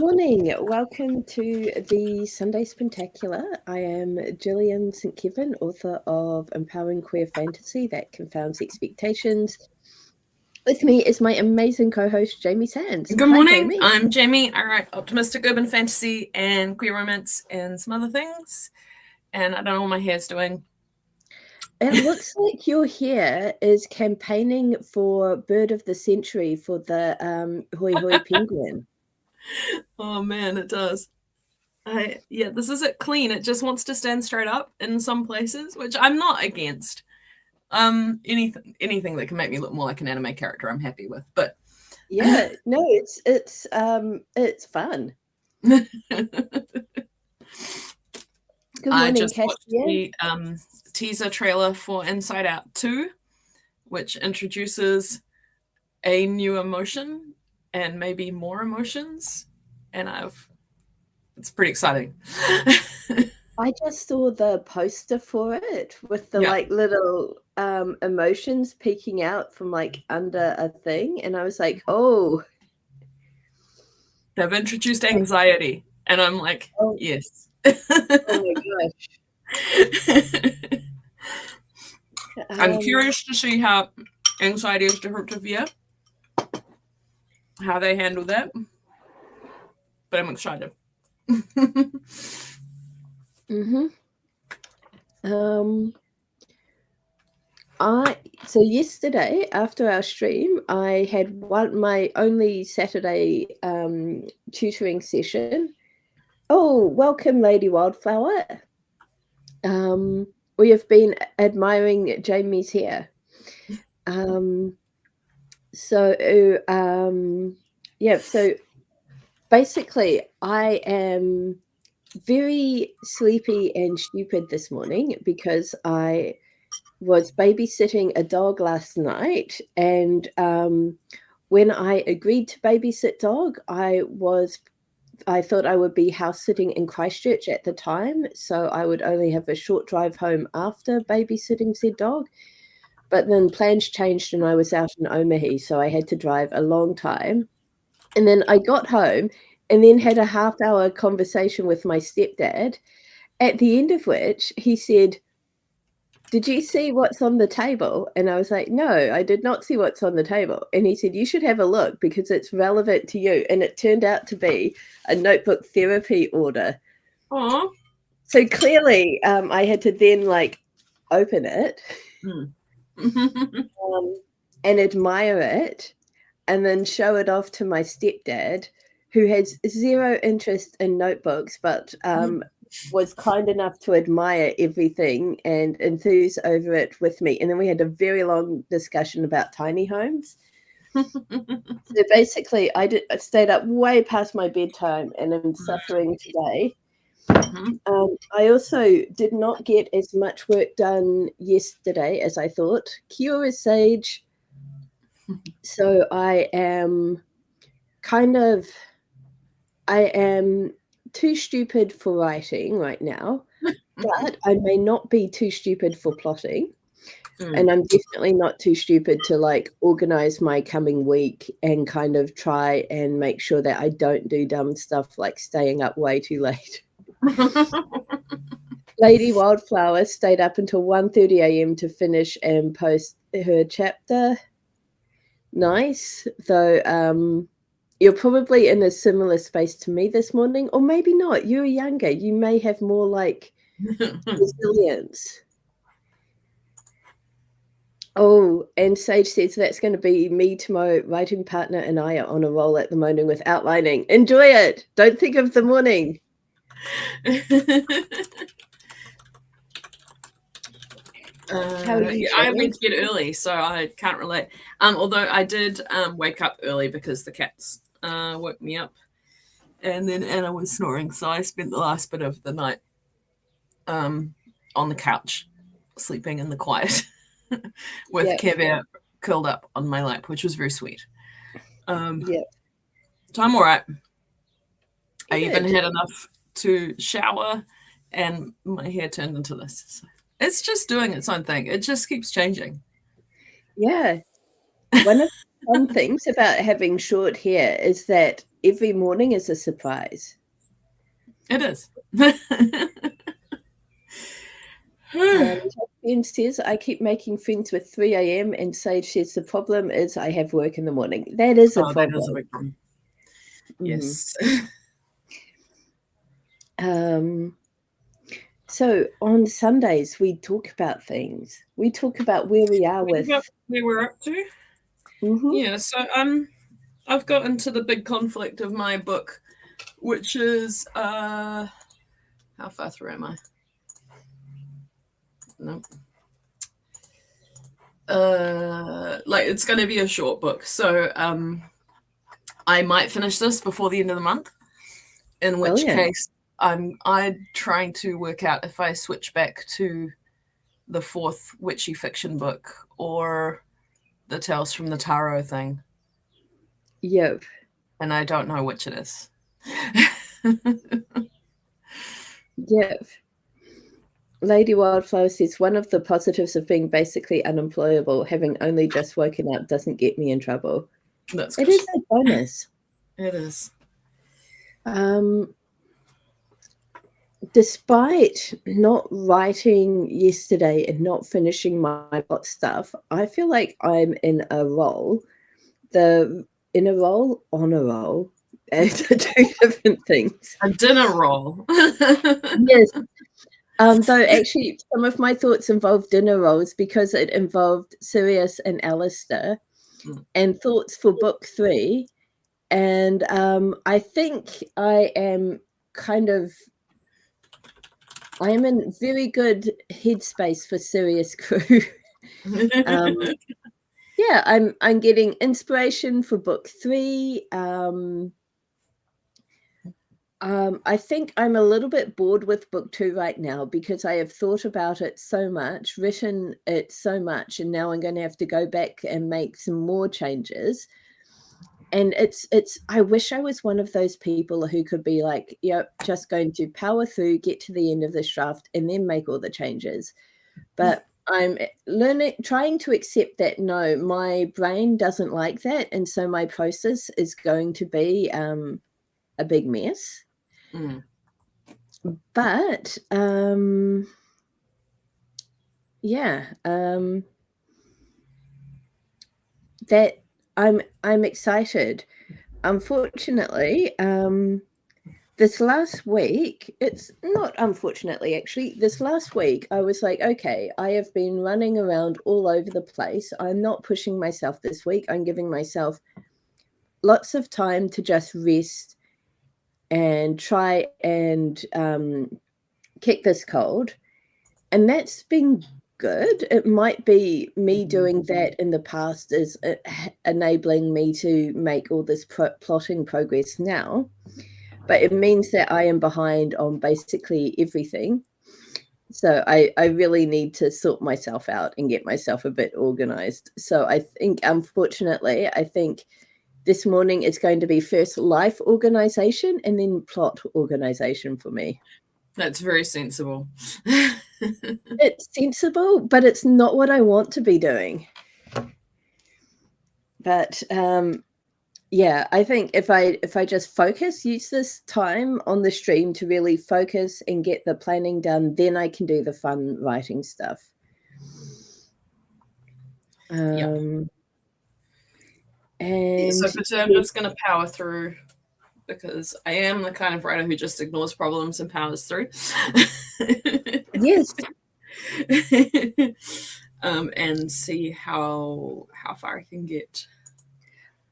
morning. Welcome to the Sunday Sprintacular. I am Gillian St, Kevern, author of Empowering Queer Fantasy That Confounds Expectations. With me is my amazing co-host, Jamie Sands. Good morning. Jamie. I'm Jamie. I write optimistic urban fantasy and queer romance and some other things. And I don't know what my hair's doing. It looks like your hair is campaigning for Bird of the Century for the Hoi Hoi Penguin. Oh man, it does. This isn't clean. It just wants to stand straight up in some places, which I'm not against. Anything that can make me look more like an anime character, I'm happy with. But yeah, no, it's fun. Good morning, I just watched the teaser trailer for Inside Out 2, which introduces a new emotion and maybe more emotions, and it's pretty exciting. I just saw the poster for it with the like little emotions peeking out from like under a thing, and I was like, oh, they've introduced anxiety, and I'm like, oh. Yes. Oh my gosh. I'm curious to see how anxiety is different to fear, how they handle that, but I'm excited. So yesterday after our stream, I had my only Saturday tutoring session. Oh, welcome, Lady Wildflower. We have been admiring Jamie's hair. So basically I am very sleepy and stupid this morning because I was babysitting a dog last night, and when I agreed to babysit dog, I thought I would be house sitting in Christchurch at the time, so I would only have a short drive home after babysitting said dog. But then plans changed and I was out in Omahi, so I had to drive a long time. And then I got home and then had a half-hour conversation with my stepdad, at the end of which he said, "Did you see what's on the table?" And I was like, "No, I did not see what's on the table." And he said, "You should have a look because it's relevant to you." And it turned out to be a notebook therapy order. Aww. So clearly I had to then like open it and admire it and then show it off to my stepdad, who has zero interest in notebooks, but was kind enough to admire everything and enthuse over it with me. And then we had a very long discussion about tiny homes. So basically I stayed up way past my bedtime and I'm suffering today. I also did not get as much work done yesterday as I thought. Cure is sage. So I am too stupid for writing right now, but I may not be too stupid for plotting. And I'm definitely not too stupid to like organize my coming week and kind of try and make sure that I don't do dumb stuff like staying up way too late. Lady Wildflower stayed up until 1:30 a.m. to finish and post her chapter. Nice. Though you're probably in a similar space to me this morning, or maybe not. You're younger. You may have more like resilience. Oh, and Sage says that's going to be me tomorrow. Writing partner and I are on a roll at the moment with outlining. Enjoy it. Don't think of the morning. I went to bed early, so I can't relate. Although I did wake up early because the cats woke me up, and then Anna was snoring, so I spent the last bit of the night on the couch, sleeping in the quiet with Kevern curled up on my lap, which was very sweet. So I'm all right. I even had enough to shower, and my hair turned into this. So it's just doing its own thing. It just keeps changing. Yeah. One of the fun things about having short hair is that every morning is a surprise. It is. Ian says, I keep making friends with 3 a.m. and Sage says the problem is I have work in the morning. That is a problem. That is a big problem. Yes. So on Sundays we talk about things. We talk about where we are with where we're up to. Yeah, so I've got into the big conflict of my book, which is how far through am I? No. Like it's going to be a short book, so I might finish this before the end of the month. In which case, I'm trying to work out if I switch back to the 4th witchy fiction book or the Tales from the Tarot thing. Yep. And I don't know which it is. Yep. Lady Wildflower says, one of the positives of being basically unemployable, having only just woken up, doesn't get me in trouble. That's good. It is a bonus. It is. Despite not writing yesterday and not finishing my plot stuff, I feel like I'm in a role. On a roll. Two different things. A dinner roll. Yes. Though actually some of my thoughts involved dinner rolls because it involved Sirius and Alistair and thoughts for book 3. And I think I am in very good headspace for Sirius Crew. Yeah, I'm getting inspiration for book 3. I think I'm a little bit bored with book 2 right now because I have thought about it so much, written it so much, and now I'm going to have to go back and make some more changes. And I wish I was one of those people who could be like, yep, just going to power through, get to the end of this draft, and then make all the changes. But I'm trying to accept that, no, my brain doesn't like that. And so my process is going to be a big mess. But that I'm excited. Unfortunately, this last week, it's not unfortunately, actually, this last week, I was like, okay, I have been running around all over the place. I'm not pushing myself this week. I'm giving myself lots of time to just rest and try and kick this cold. And that's been good. It might be me doing that in the past is enabling me to make all this plotting progress now. But it means that I am behind on basically everything. So I really need to sort myself out and get myself a bit organized. So I think, unfortunately, this morning it's going to be first life organization and then plot organization for me. That's very sensible. It's sensible, but it's not what I want to be doing. But yeah, I think if I just use this time on the stream to really focus and get the planning done, then I can do the fun writing stuff. And so for today, I'm just going to power through because I am the kind of writer who just ignores problems and powers through. Yes. And see how far I can get.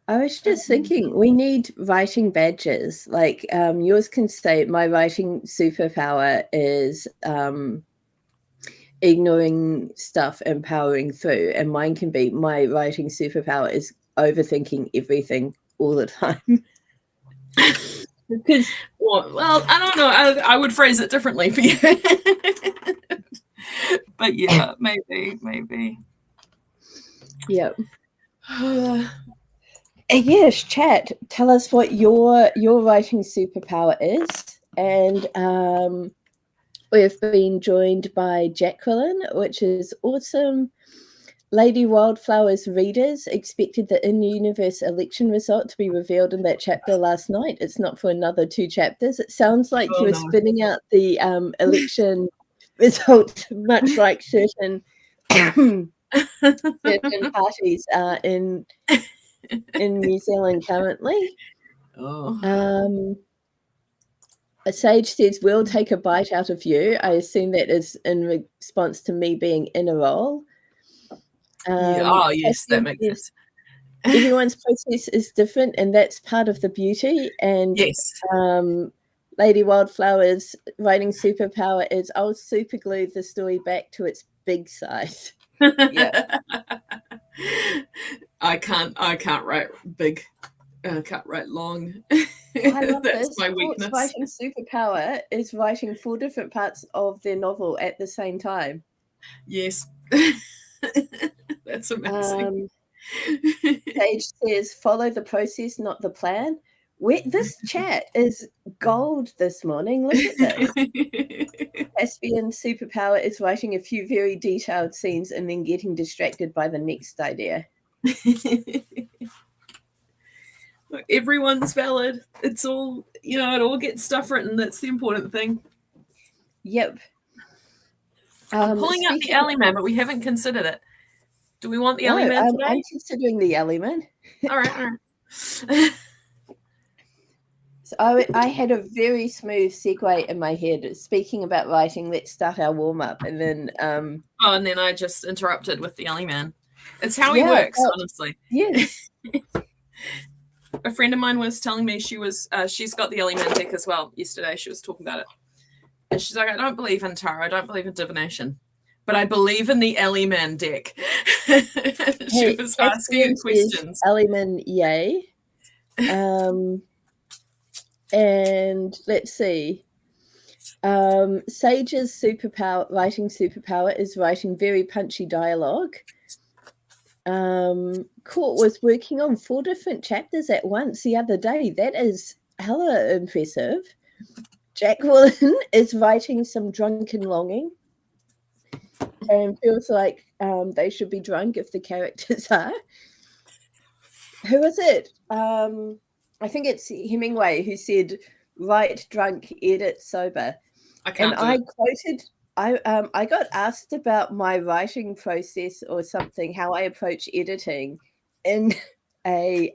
I was just thinking we need writing badges. Like yours can say my writing superpower is ignoring stuff and powering through, and mine can be my writing superpower is overthinking everything all the time. Because well, I don't know. I would phrase it differently for you. But yeah, maybe. Yeah. Yes, chat. Tell us what your writing superpower is, and we've been joined by Jacqueline, which is awesome. Lady Wildflower's readers expected the in-universe election result to be revealed in that chapter last night. It's not for another 2 chapters. It sounds like you were spinning out the election result, much like certain parties in New Zealand currently. A sage says, "We'll take a bite out of you." I assume that is in response to me being in a role. Yes, that makes sense. Everyone's process is different, and that's part of the beauty. And yes, Lady Wildflower's writing superpower is I'll super glue the story back to its big size. Yeah. I can't write big. I can't write long. I love That's this. my weakness. Writing superpower is writing 4 different parts of their novel at the same time. Yes. That's amazing. Sage says, "Follow the process, not the plan." This chat is gold this morning. Look at this. Caspian's superpower is writing a few very detailed scenes and then getting distracted by the next idea. Look, everyone's valid. It's all, it all gets stuff written. That's the important thing. Yep. I'm pulling out the alley man, but we haven't considered it. Do we want the alley man today? I'm considering the alley man. All right. So I had a very smooth segue in my head. Speaking about writing, let's start our warm-up. And then... and then I just interrupted with the alley man. It's how he works, honestly. Yes. A friend of mine was telling me she's got the alley man deck as well yesterday. She was talking about it. And she's like, "I don't believe in tarot. I don't believe in divination. But I believe in the alley man deck." She was asking questions. Alley man, yay. And let's see. Sage's writing superpower is writing very punchy dialogue. Court was working on 4 different chapters at once the other day. That is hella impressive. Jacqueline is writing some drunken longing and feels like they should be drunk if the characters are. Who is it? I think it's Hemingway who said, "Write drunk, edit sober." I quoted, I got asked about my writing process or something, how I approach editing in a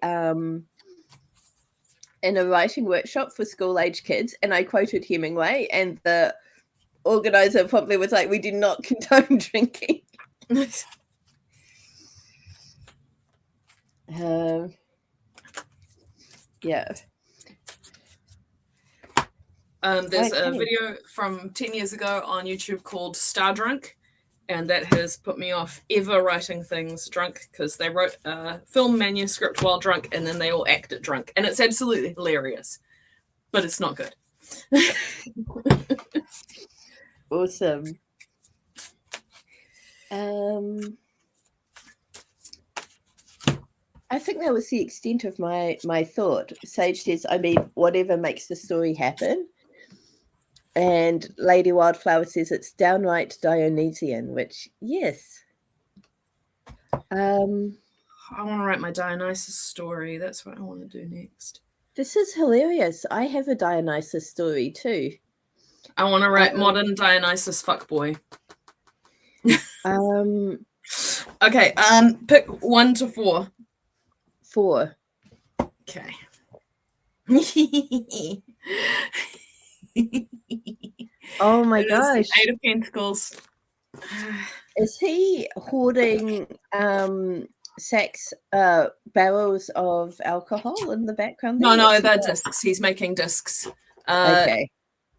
writing workshop for school-age kids, and I quoted Hemingway, and the organizer probably was like, "We do not condone drinking." Yeah. There's a video from 10 years ago on YouTube called Star Drunk, and that has put me off ever writing things drunk, because they wrote a film manuscript while drunk and then they all acted drunk, and it's absolutely hilarious, but it's not good. Awesome. I think that was the extent of my thought. Sage says, "I mean, whatever makes the story happen." And Lady Wildflower says it's downright Dionysian, which, yes. I want to write my Dionysus story. That's what I want to do next. This is hilarious. I have a Dionysus story too. I want to write modern Dionysus fuckboy. Okay, pick 1 to 4. 4. Okay. Oh my gosh. 8 of Pentacles. Is he hoarding barrels of alcohol in the background? No, they're discs. He's making discs. Okay.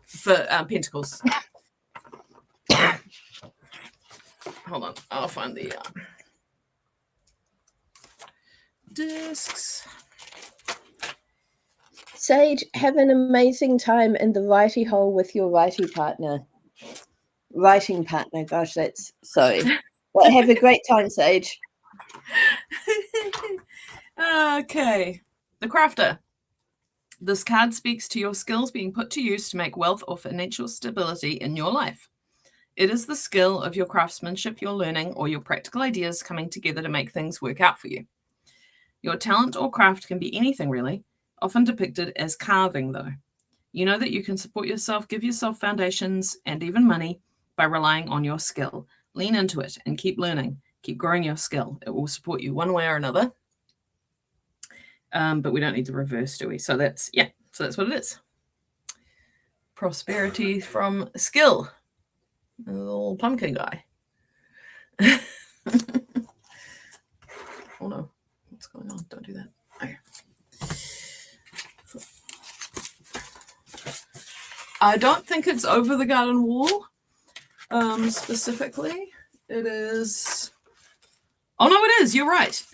For Pentacles. Hold on, I'll find the discs. Sage, have an amazing time in the righty hole with your writing partner. Gosh, that's sorry. Well, have a great time, Sage. Okay. The Crafter. This card speaks to your skills being put to use to make wealth or financial stability in your life. It is the skill of your craftsmanship you're learning or your practical ideas coming together to make things work out for you. Your talent or craft can be anything really, often depicted as carving though. You know that you can support yourself, give yourself foundations and even money by relying on your skill. Lean into it and keep learning. Keep growing your skill. It will support you one way or another. But we don't need the reverse, do we? So that's what it is. Prosperity from skill. A little pumpkin guy. Oh no, what's going on? Don't do that. Okay. I don't think it's over the garden wall. Specifically, it is. Oh no, it is. You're right.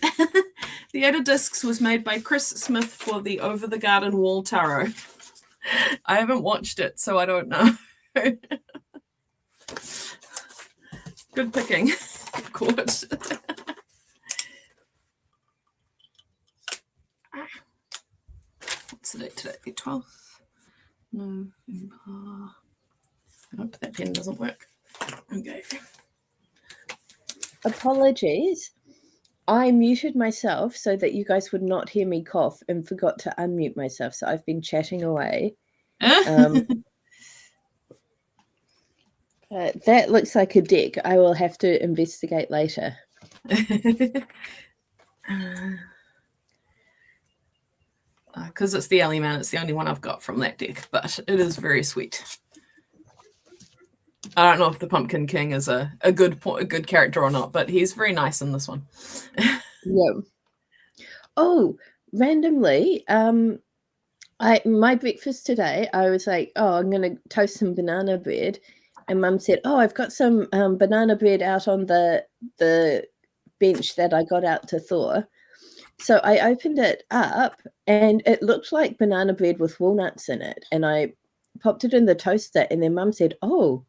The Ada Discs was made by Chris Smith for the Over the Garden Wall Tarot. I haven't watched it, so I don't know. Good picking. Caught. What's the date today? The 12th? November. Nope, that pen doesn't work. Okay. Apologies. I muted myself so that you guys would not hear me cough and forgot to unmute myself. So I've been chatting away. That looks like a deck. I will have to investigate later. Because it's the Alley Man, it's the only one I've got from that deck, but it is very sweet. I don't know if the Pumpkin King is a good character or not, but he's very nice in this one. Yeah. Oh, randomly, my breakfast today, I was like, oh, I'm going to toast some banana bread. And Mum said, oh, I've got some banana bread out on the bench that I got out to thaw. So I opened it up and it looked like banana bread with walnuts in it. And I popped it in the toaster and then Mum said, oh,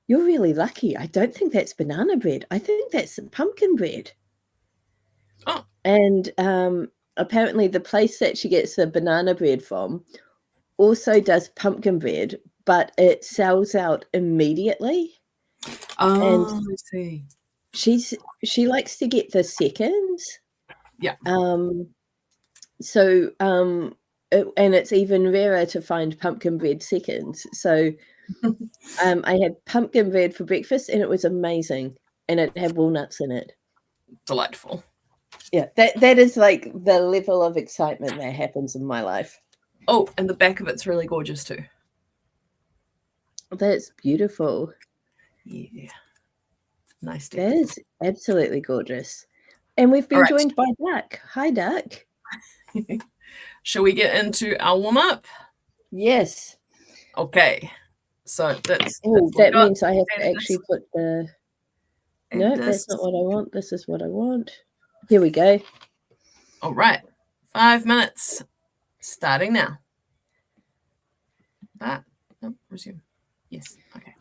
you're really lucky. I don't think that's banana bread. I think that's pumpkin bread. Oh. And apparently the place that she gets the banana bread from also does pumpkin bread, but it sells out immediately. Oh, and I see. She likes to get the seconds. Yeah. And it's even rarer to find pumpkin bread seconds. So I had pumpkin bread for breakfast and it was amazing. And it had walnuts in it. Delightful. Yeah, that is like the level of excitement that happens in my life. Oh, and the back of it's really gorgeous too. That's beautiful. Yeah. Nice. That is absolutely gorgeous. And we've been joined by Duck. Hi, Duck. Shall we get into our warm-up? Yes. Okay. So that's that means I have to actually put the... No, that's not what I want. This is what I want. Here we go. All right. 5 minutes. Starting now. No, resume. Yes. Okay.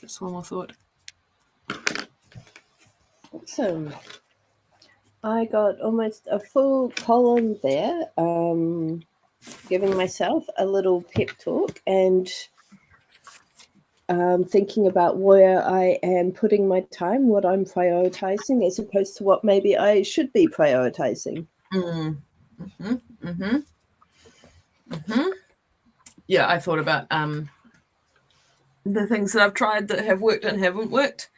Just one more thought. Awesome. I got almost a full column there, giving myself a little pep talk and thinking about where I am putting my time, what I'm prioritizing, as opposed to what maybe I should be prioritizing. Yeah, I thought about the things that I've tried that have worked and haven't worked,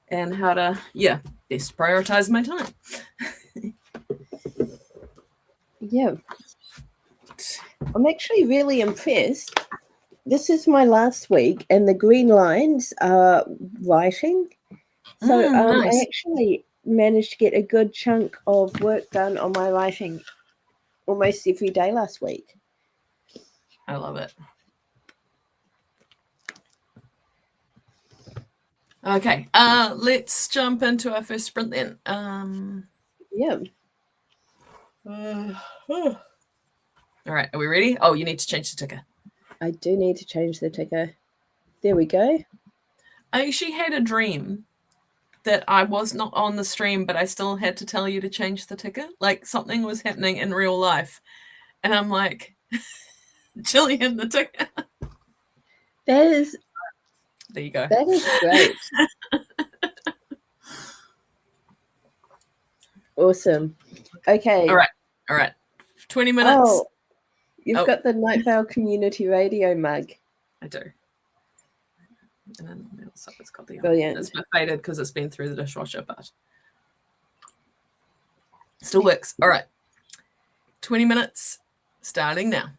and how to, best prioritize my time. Yeah. I'm actually really impressed. This is my last week, and the green lines are writing. So Nice. I actually managed to get a good chunk of work done on my writing almost every day last week. I love it. Okay, let's jump into our first sprint then. Yeah. All right, are we ready? Oh, you need to change the ticker. I do need to change the ticker. There we go. I actually had a dream that I was not on the stream, but I still had to tell you to change the ticker. Like something was happening in real life. And I'm like, Gillian, the ticker. That is, there you go. that is great. Awesome. Okay. All right. 20 minutes. Oh, you've got the Night Vale Community Radio mug. I do. And then the other side it's got the Brilliant. It's a bit faded because it's been through the dishwasher, but still works. All right. 20 minutes starting now.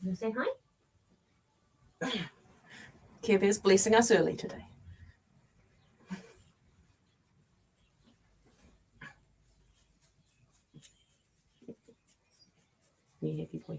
You say hi? Kev is blessing us early today. You happy boy?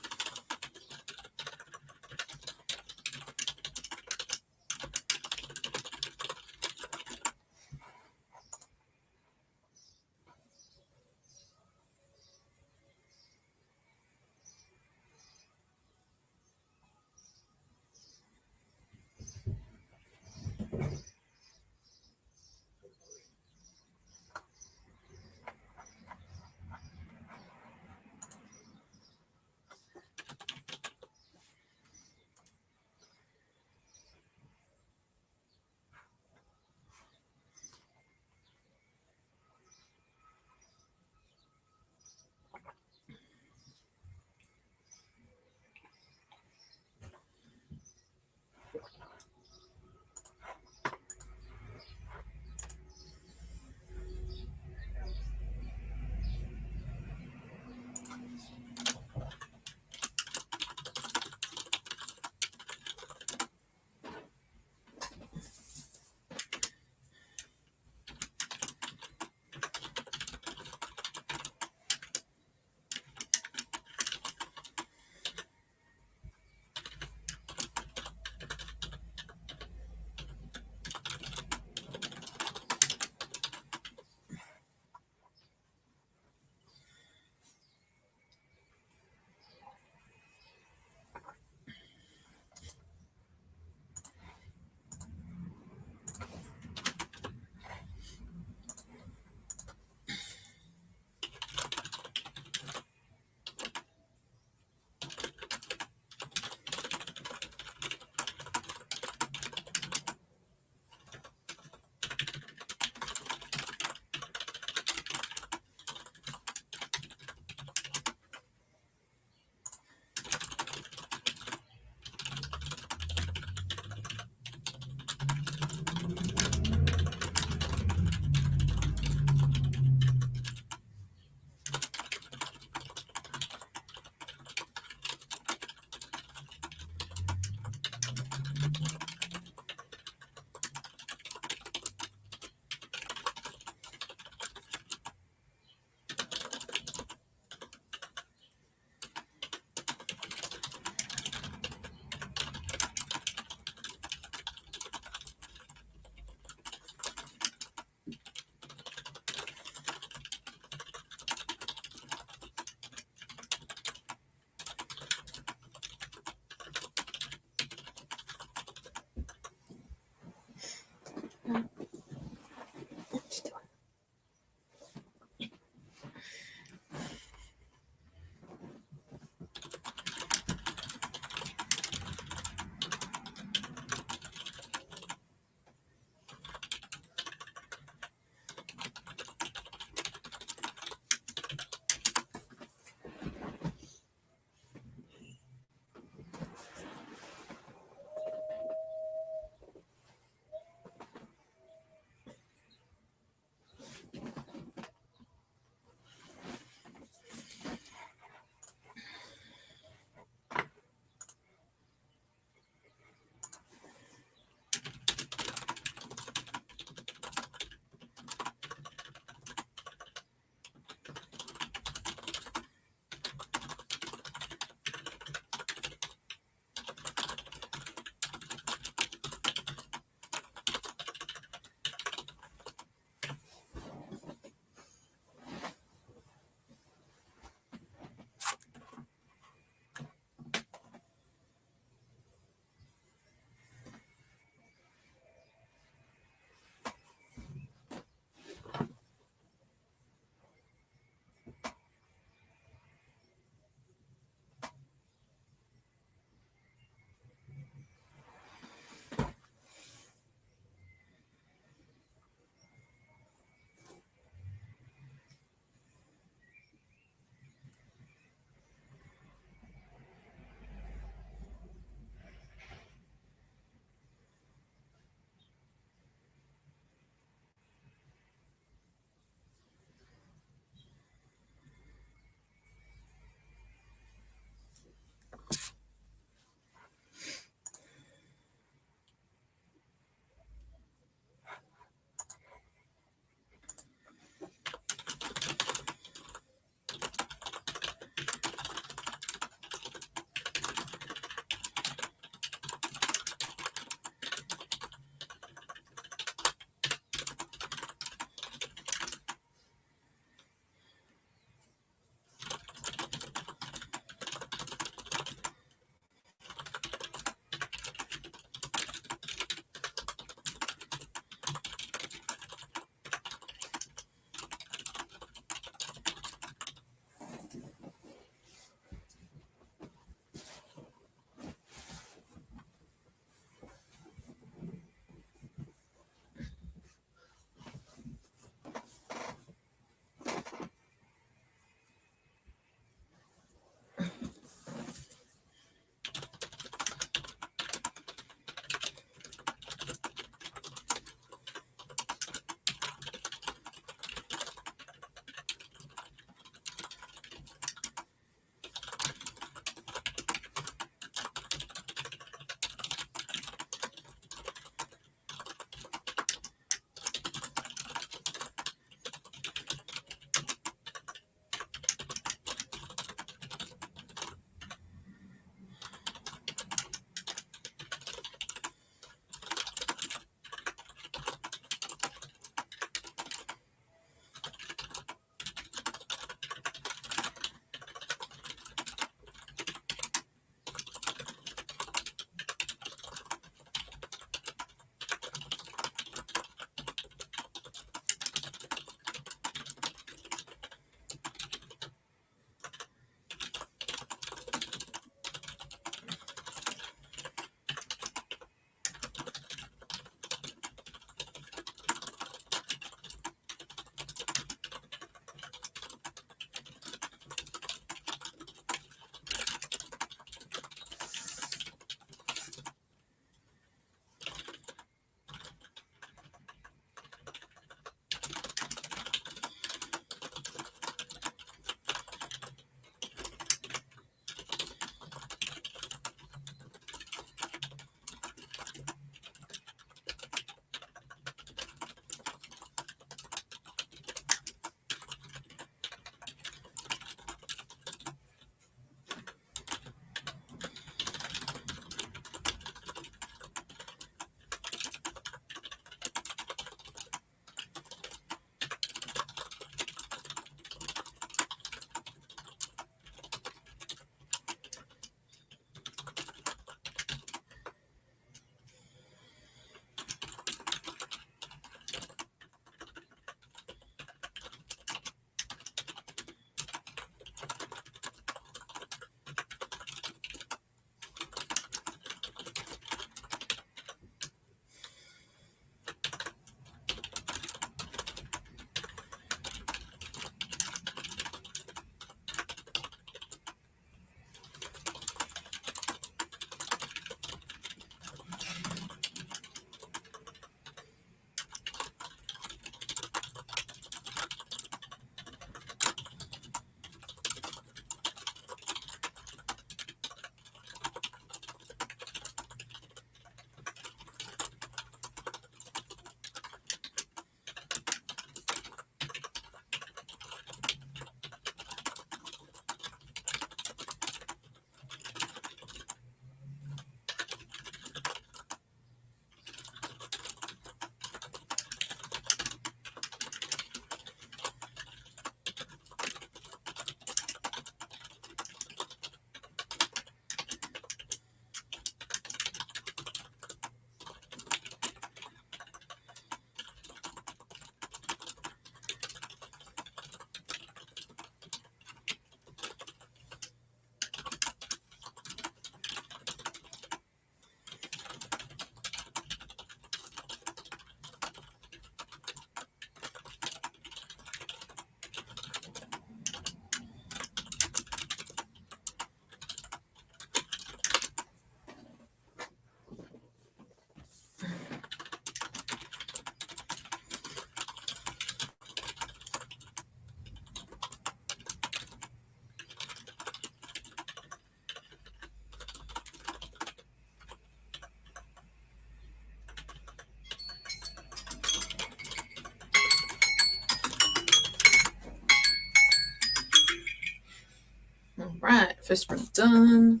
Right, first sprint done.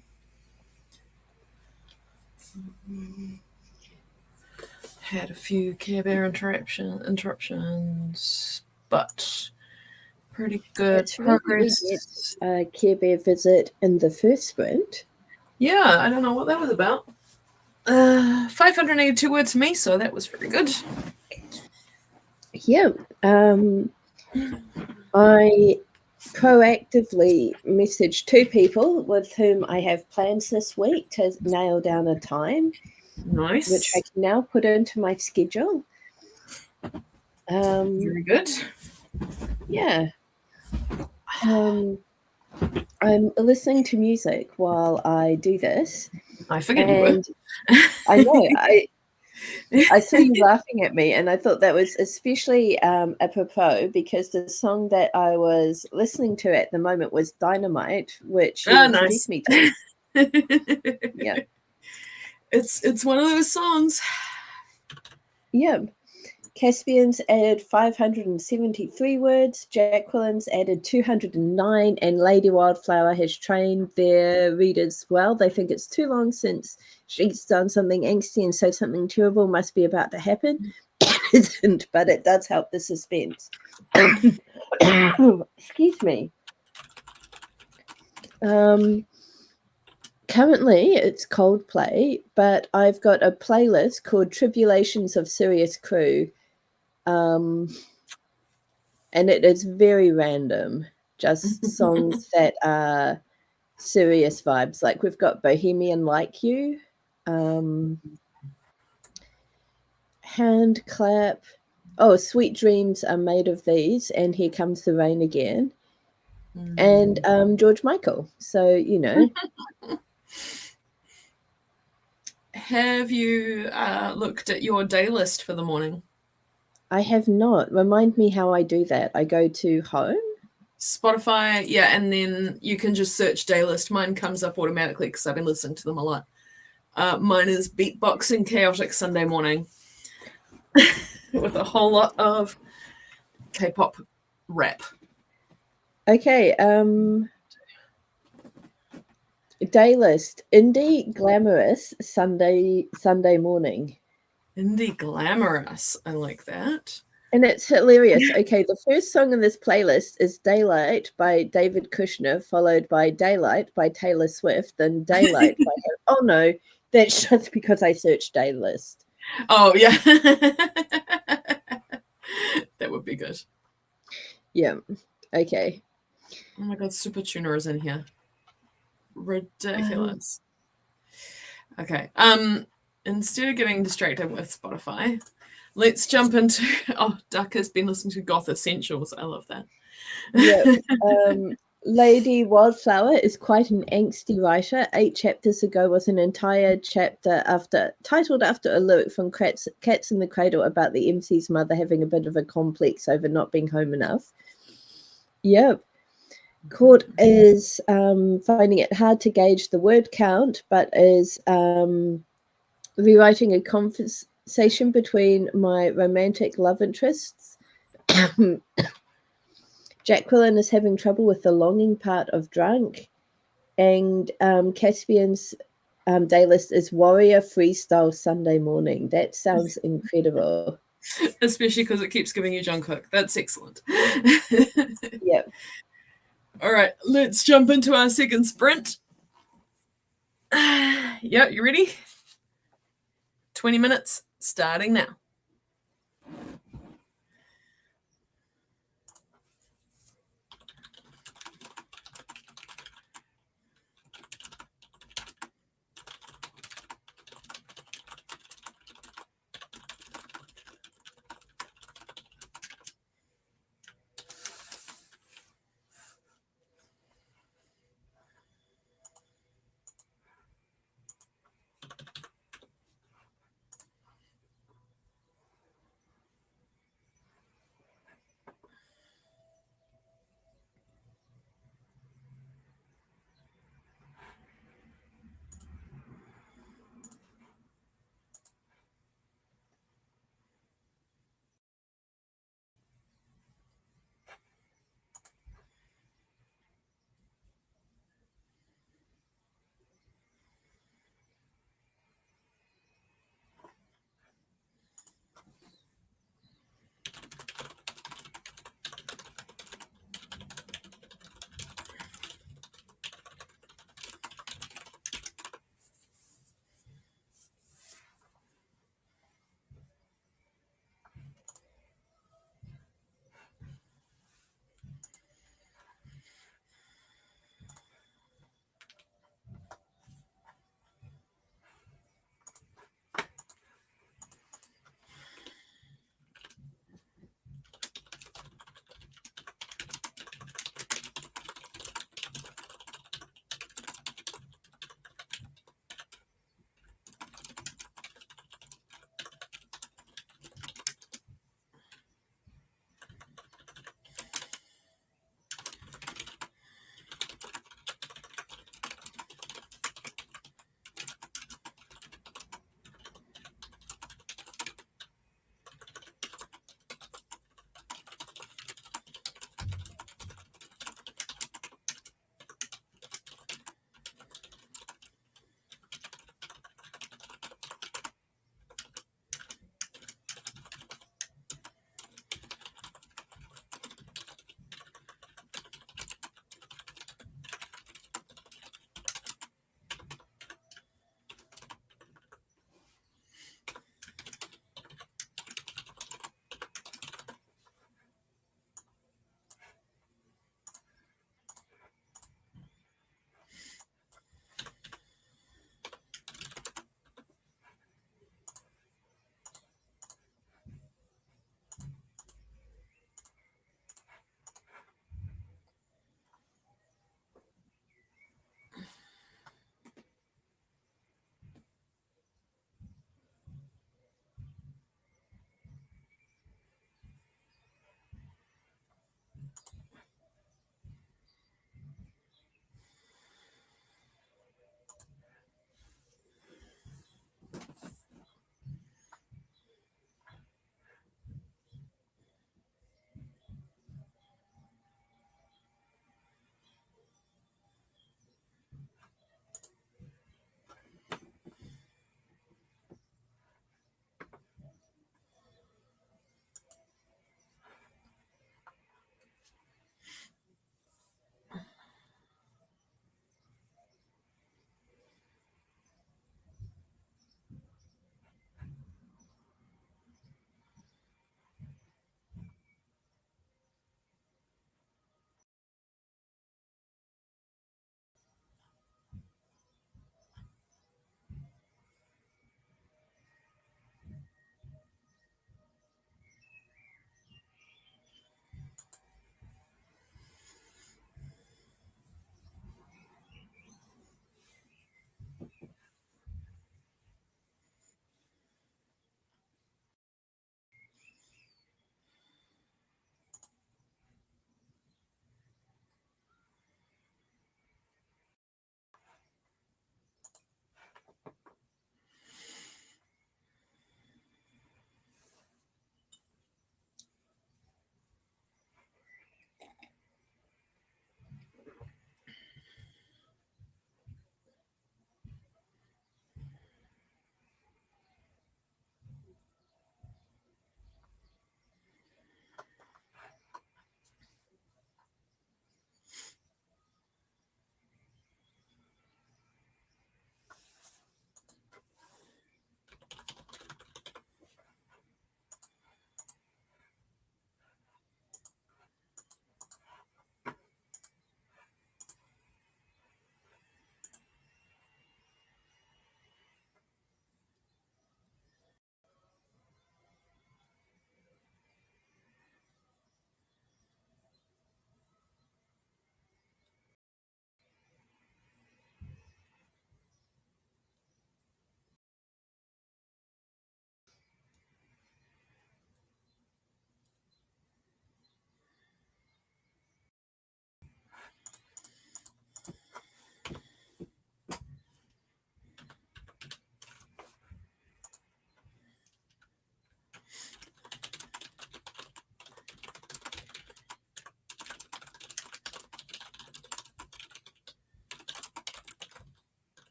Had a few Care Bear interruptions, but pretty good It's progress. We get a Care Bear visit in the first sprint. Yeah, I don't know what that was about. 582 words for me, so that was very good. Yeah. I proactively messaged 2 people with whom I have plans this week to nail down a time, Nice. which I can now put into my schedule. Very good. Yeah. I'm listening to music while I do this. I figured you were. I know. I saw you laughing at me, and I thought that was especially apropos because the song that I was listening to at the moment was Dynamite, which you introduced me to. Yeah. It's one of those songs. Yeah. Caspian's added 573 words, Jacqueline's added 209, and Lady Wildflower has trained their readers well. They think it's too long since she's done something angsty, and so something terrible must be about to happen. It isn't, but it does help the suspense. Excuse me. Currently, it's Coldplay, but I've got a playlist called Tribulations of Serious Crew. And it is very random, just songs that are serious vibes. Like we've got Bohemian Like You, Hand Clap. Oh, Sweet Dreams Are Made of These, and Here Comes the Rain Again. And George Michael. So, you know. Have you looked at your day list for the morning? I have not. Remind me how I do that. I go to home. Spotify, yeah, and then you can just search day list. Mine comes up automatically because I've been listening to them a lot. Mine is Beatboxing Chaotic Sunday Morning with a whole lot of K-pop rap. Okay, day list. Indie glamorous Sunday morning. Indie glamorous. I like that. And it's hilarious. Okay, the first song in this playlist is Daylight by David Kushner, followed by Daylight by Taylor Swift, then Daylight by oh no, that's just because I searched day list. Oh yeah. That would be good. Yeah. Okay. Oh my god, Super Tuner is in here. Ridiculous. Okay. Instead of getting distracted with Spotify, let's jump into Duck has been listening to Goth Essentials. I love that. Yeah. Lady Wildflower is quite an angsty writer. 8 chapters ago was an entire chapter titled after a lyric from Cats in the Cradle about the MC's mother having a bit of a complex over not being home enough. Yep. Court is finding it hard to gauge the word count, but is rewriting a conversation between my romantic love interests. Jacqueline is having trouble with the longing part of drunk, and Caspian's day list is warrior freestyle Sunday morning. That sounds incredible. Especially because it keeps giving you Jungkook. That's excellent. Yep. All right, let's jump into our second sprint. Yeah, you ready? 20 minutes starting now.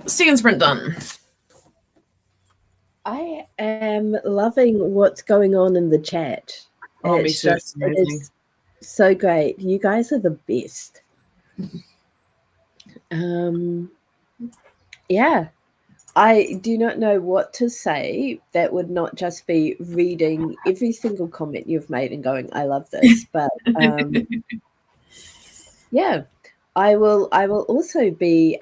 Second sprint done. I am loving what's going on in the chat. Oh, me too. It's it amazing. is so great. You guys are the best. Yeah. I do not know what to say that would not just be reading every single comment you've made and going, I love this. But yeah, I will also be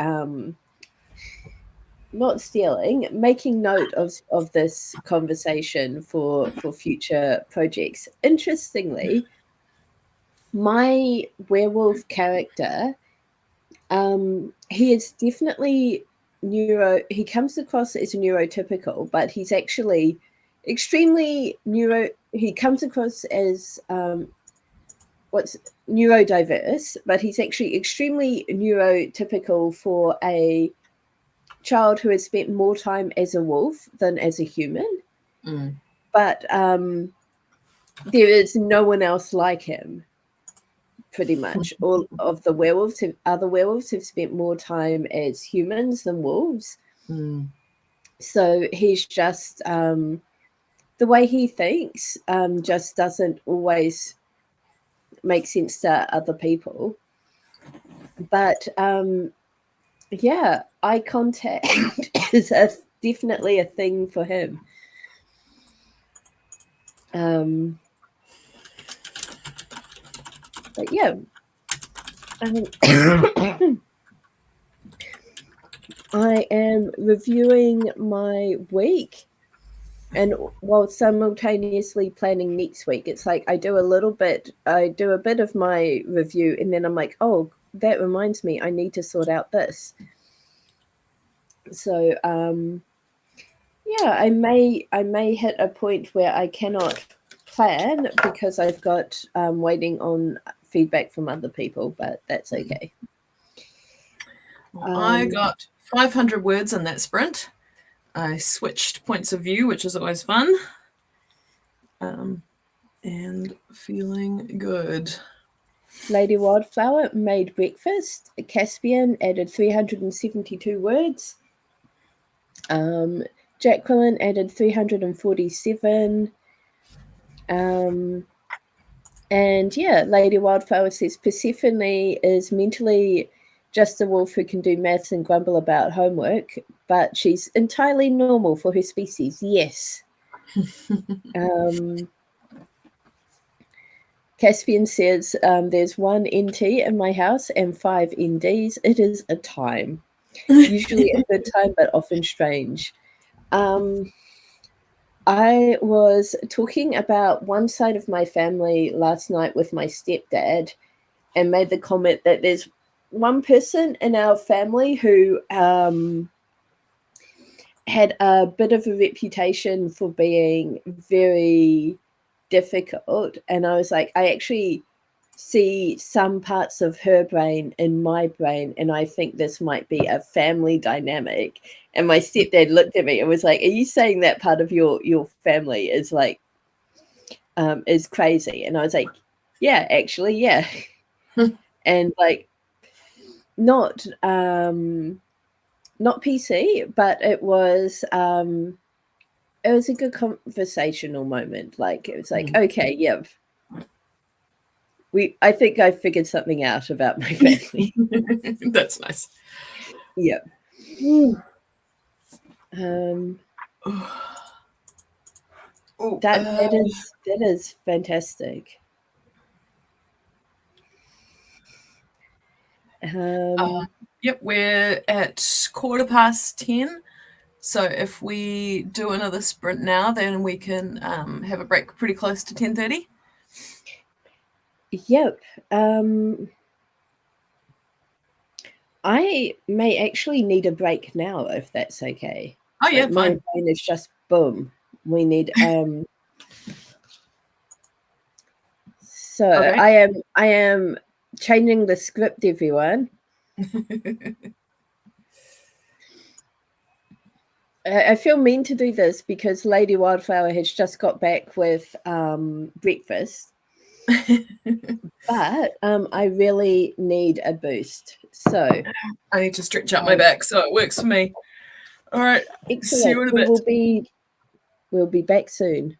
not stealing, making note of this conversation for future projects. Interestingly, my werewolf character, he is definitely he comes across as neurotypical, but he's actually extremely he comes across as what's neurodiverse, but he's actually extremely neurotypical for a child who has spent more time as a wolf than as a human. But there is no one else like him. Pretty much all of the other werewolves have spent more time as humans than wolves. So he's just the way he thinks just doesn't always make sense to other people. But yeah, eye contact is definitely a thing for him. But yeah, I am reviewing my week, and while simultaneously planning next week. It's like I do a bit of my review, and then I'm like, oh, that reminds me, I need to sort out this. So yeah, I may hit a point where I cannot plan because I've got waiting on feedback from other people, but that's okay. I got 500 words in that sprint. I switched points of view, which is always fun. And feeling good. Lady Wildflower made breakfast. Caspian added 372 words. Jacqueline added 347. And yeah, Lady Wildflower says Persephone is mentally just a wolf who can do maths and grumble about homework, but she's entirely normal for her species. Yes. Caspian says there's one NT in my house and 5 NDs. It is a time. Usually a good time, but often strange. I was talking about one side of my family last night with my stepdad and made the comment that there's one person in our family who had a bit of a reputation for being very difficult. And I was like, I actually see some parts of her brain in my brain, and I think this might be a family dynamic. And my stepdad looked at me and was like, are you saying that part of your family is like is crazy? And I was like, yeah, actually, yeah. And like not PC, but it was a good conversational moment. Like it was like, okay, yeah, I think I figured something out about my family. That's nice. Yeah. That is fantastic. Yep, we're at 10:15. So if we do another sprint now, then we can have a break pretty close to 10:30. Yep. I may actually need a break now, if that's okay. Oh yeah, my fine. brain is just boom. We need so okay. I am changing the script, everyone. I feel mean to do this because Lady Wildflower has just got back with breakfast. but I really need a boost. So I need to stretch out my back, so it works for me. All right. See excellent. you in a bit. We'll be back soon.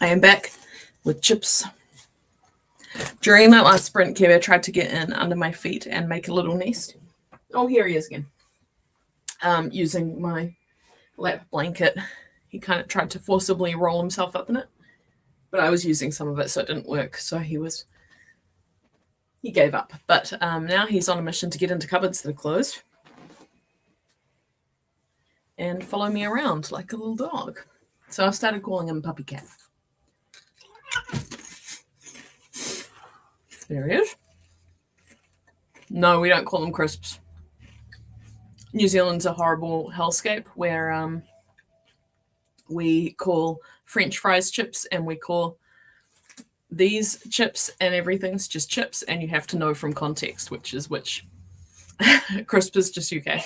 I am back with chips. During that last sprint, Kevin tried to get in under my feet and make a little nest. Oh, here he is again. Using my lap blanket, he kind of tried to forcibly roll himself up in it, but I was using some of it, so it didn't work. So he gave up. But now he's on a mission to get into cupboards that are closed and follow me around like a little dog. So I've started calling him Puppy Cat. There he is. No, we don't call them crisps. New Zealand's a horrible hellscape where we call French fries chips, and we call these chips, and everything's just chips, and you have to know from context which is which. Crisp is just UK.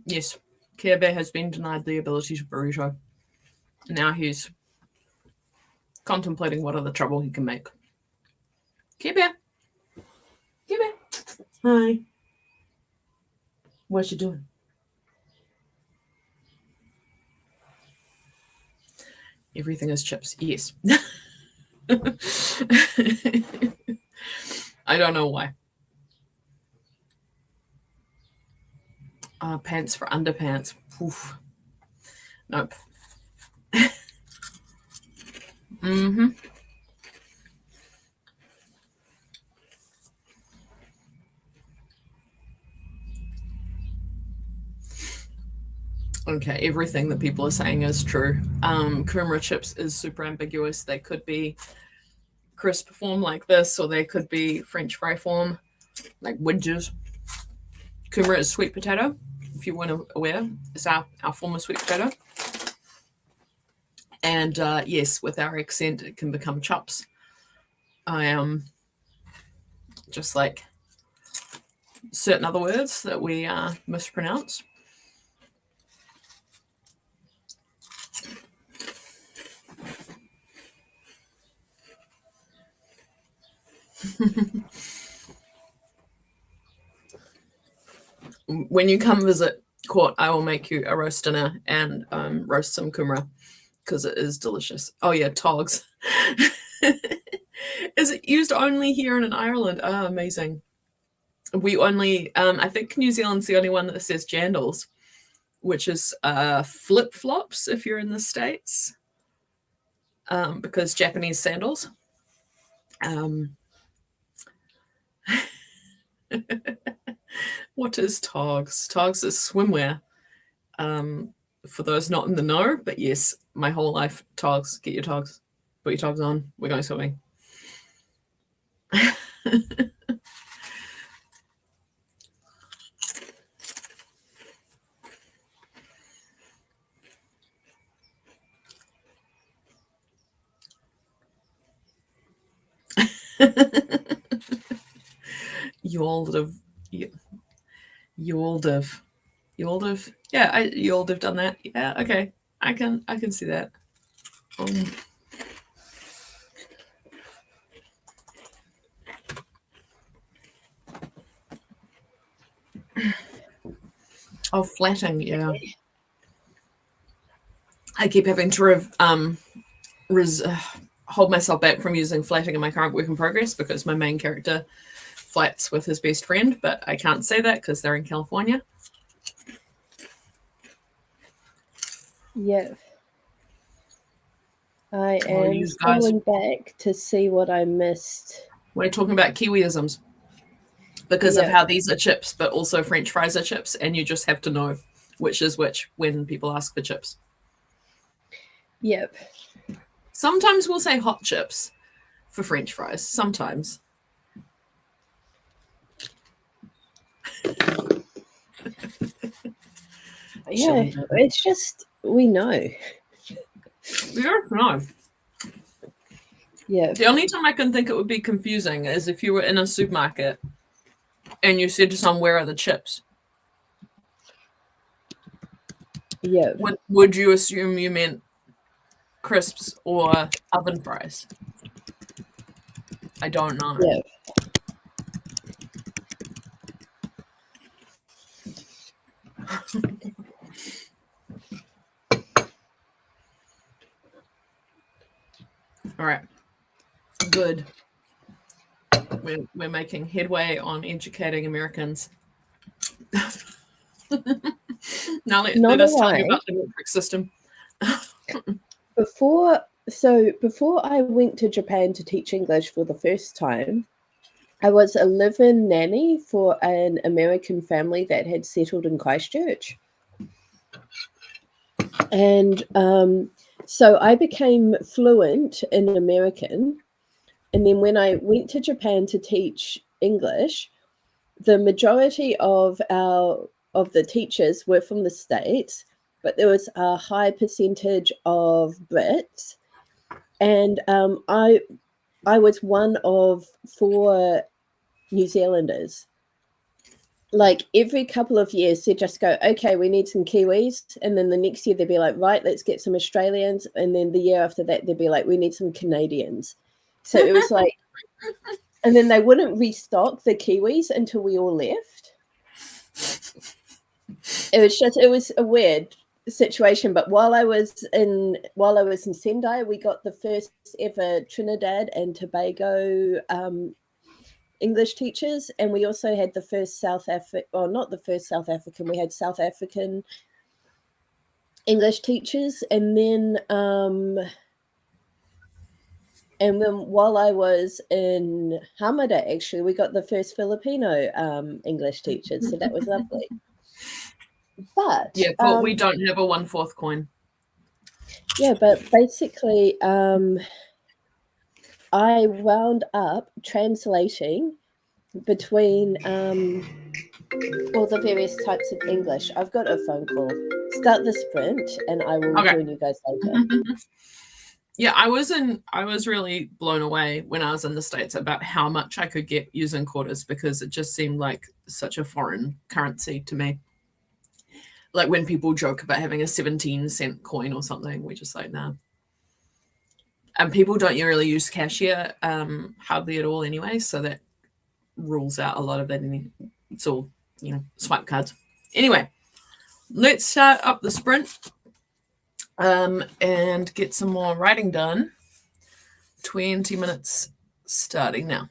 Yes, Care Bear has been denied the ability to burrito. Now he's contemplating what other trouble he can make. Care Bear. Care Bear. Hi. What you doing? Everything is chips. Yes. I don't know why. Pants for underpants. Oof. Nope. Mm-hmm. Okay, everything that people are saying is true. Kumara chips is super ambiguous. They could be crisp form like this, or they could be French fry form, like wedges. Kumara is sweet potato, if you weren't aware. It's our form of sweet potato. And yes, with our accent, it can become chops. I am just like certain other words that we mispronounce. When you come visit court, I will make you a roast dinner and roast some kumara because it is delicious. Oh yeah, togs. Is it used only here and in Ireland? Oh, amazing. We only, I think New Zealand's the only one that says jandals, which is flip-flops if you're in the States, because Japanese sandals. What is togs? Togs is swimwear. For those not in the know, but yes, my whole life, togs. Get your togs. Put your togs on. We're going swimming. You all have yeah, you all have done that. Yeah, okay, I can see that. Oh, flatting, yeah. I keep having to hold myself back from using flatting in my current work in progress because my main character flats with his best friend, but I can't say that because they're in California. Yeah. I am scrolling back to see what I missed. We're talking about Kiwiisms because of how these are chips, but also French fries are chips, and you just have to know which is which when people ask for chips. Yep. Sometimes we'll say hot chips for French fries. Sometimes. Yeah, it's just we know. Yeah, no. Yeah. The only time I can think it would be confusing is if you were in a supermarket and you said to someone, "Where are the chips?" Yeah. Would you assume you meant crisps or oven fries? I don't know. Yeah. good. We're making headway on educating Americans. Now let us tell you about the metric system. Before I went to Japan to teach English for the first time, I was a live-in nanny for an American family that had settled in Christchurch. And so I became fluent in American. And then when I went to Japan to teach English, the majority of the teachers were from the States, but there was a high percentage of Brits. And I was one of 4 New Zealanders. Like every couple of years, they'd just go, okay, we need some Kiwis. And then the next year, they'd be like, right, let's get some Australians. And then the year after that, they'd be like, we need some Canadians. So it was like, and then they wouldn't restock the Kiwis until we all left. It was a weird situation. But while I was in Sendai, we got the first ever Trinidad and Tobago English teachers, and we also had the first South African, we had South African English teachers, and then while I was in Hamada, actually, we got the first Filipino English teachers, so that was lovely. But yeah, but we don't have a 1/4 coin. Yeah, but basically, I wound up translating between all the various types of English. I've got a phone call. Start the sprint, and I will join you guys later. Yeah, I was really blown away when I was in the States about how much I could get using quarters, because it just seemed like such a foreign currency to me. Like when people joke about having a 17-cent coin or something, we're just like, nah. And people don't really use cash here, hardly at all anyway, so that rules out a lot of that. It's all, swipe cards. Anyway, let's start up the sprint and get some more writing done. 20 minutes starting now.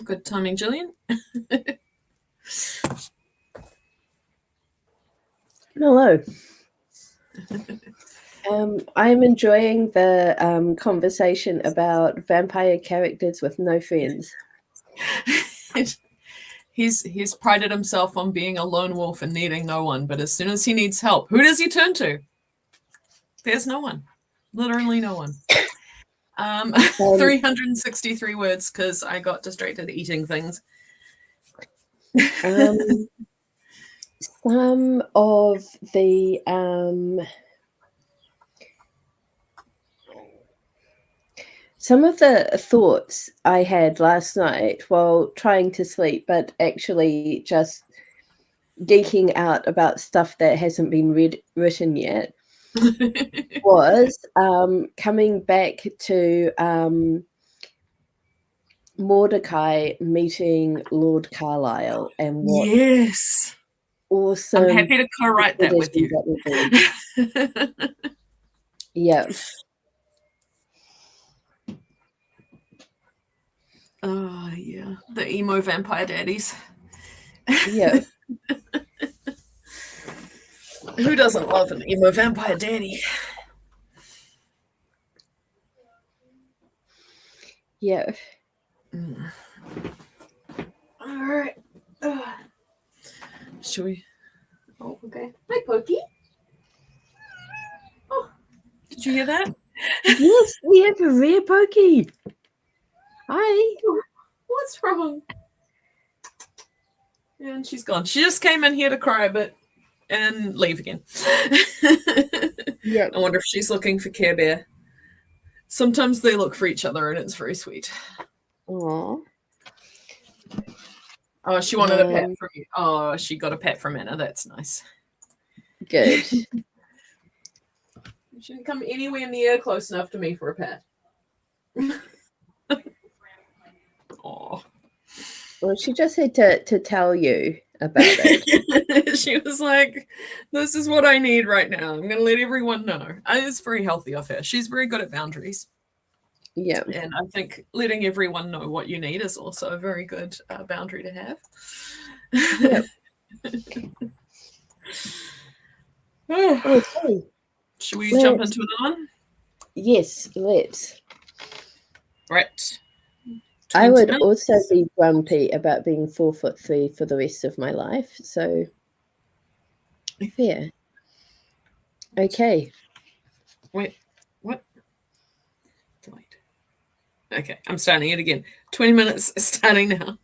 Good timing, Gillian. Hello. I'm enjoying the conversation about vampire characters with no friends. He's prided himself on being a lone wolf and needing no one, but as soon as he needs help, who does he turn to? There's no one. Literally no one. 363 words because I got distracted eating things. Some of the thoughts I had last night while trying to sleep, but actually just geeking out about stuff that hasn't been written yet, was coming back to Mordecai meeting Lord Carlisle and what yes, awesome. I'm happy to co-write that with you. Yeah. Oh yeah, the emo vampire daddies. Yeah. Who doesn't love an emo vampire daddy? Yeah. All right. Should we? Oh, okay. Hi, Pokey. Oh, did you hear that? Yes, we have a rare Pokey. Hi. What's wrong? And she's gone. She just came in here to cry a bit and leave again. Yeah. I wonder if she's looking for Care Bear. Sometimes they look for each other and it's very sweet. Aww. Oh, she wanted a pet from you. Oh, she got a pet from Anna. That's nice. Good. She didn't come anywhere near close enough to me for a pet. Oh. Well, she just had to tell you about it. She was like, this is what I need right now. I'm going to let everyone know. It's very healthy of her. She's very good at boundaries. Yeah. And I think letting everyone know what you need is also a very good boundary to have. Yep. Okay. Should we jump into another one? Yes, let's. Right. I would also be grumpy about being 4'3" for the rest of my life. So, fair. Okay. Wait, what? Delete. Okay, I'm starting it again. 20 minutes starting now.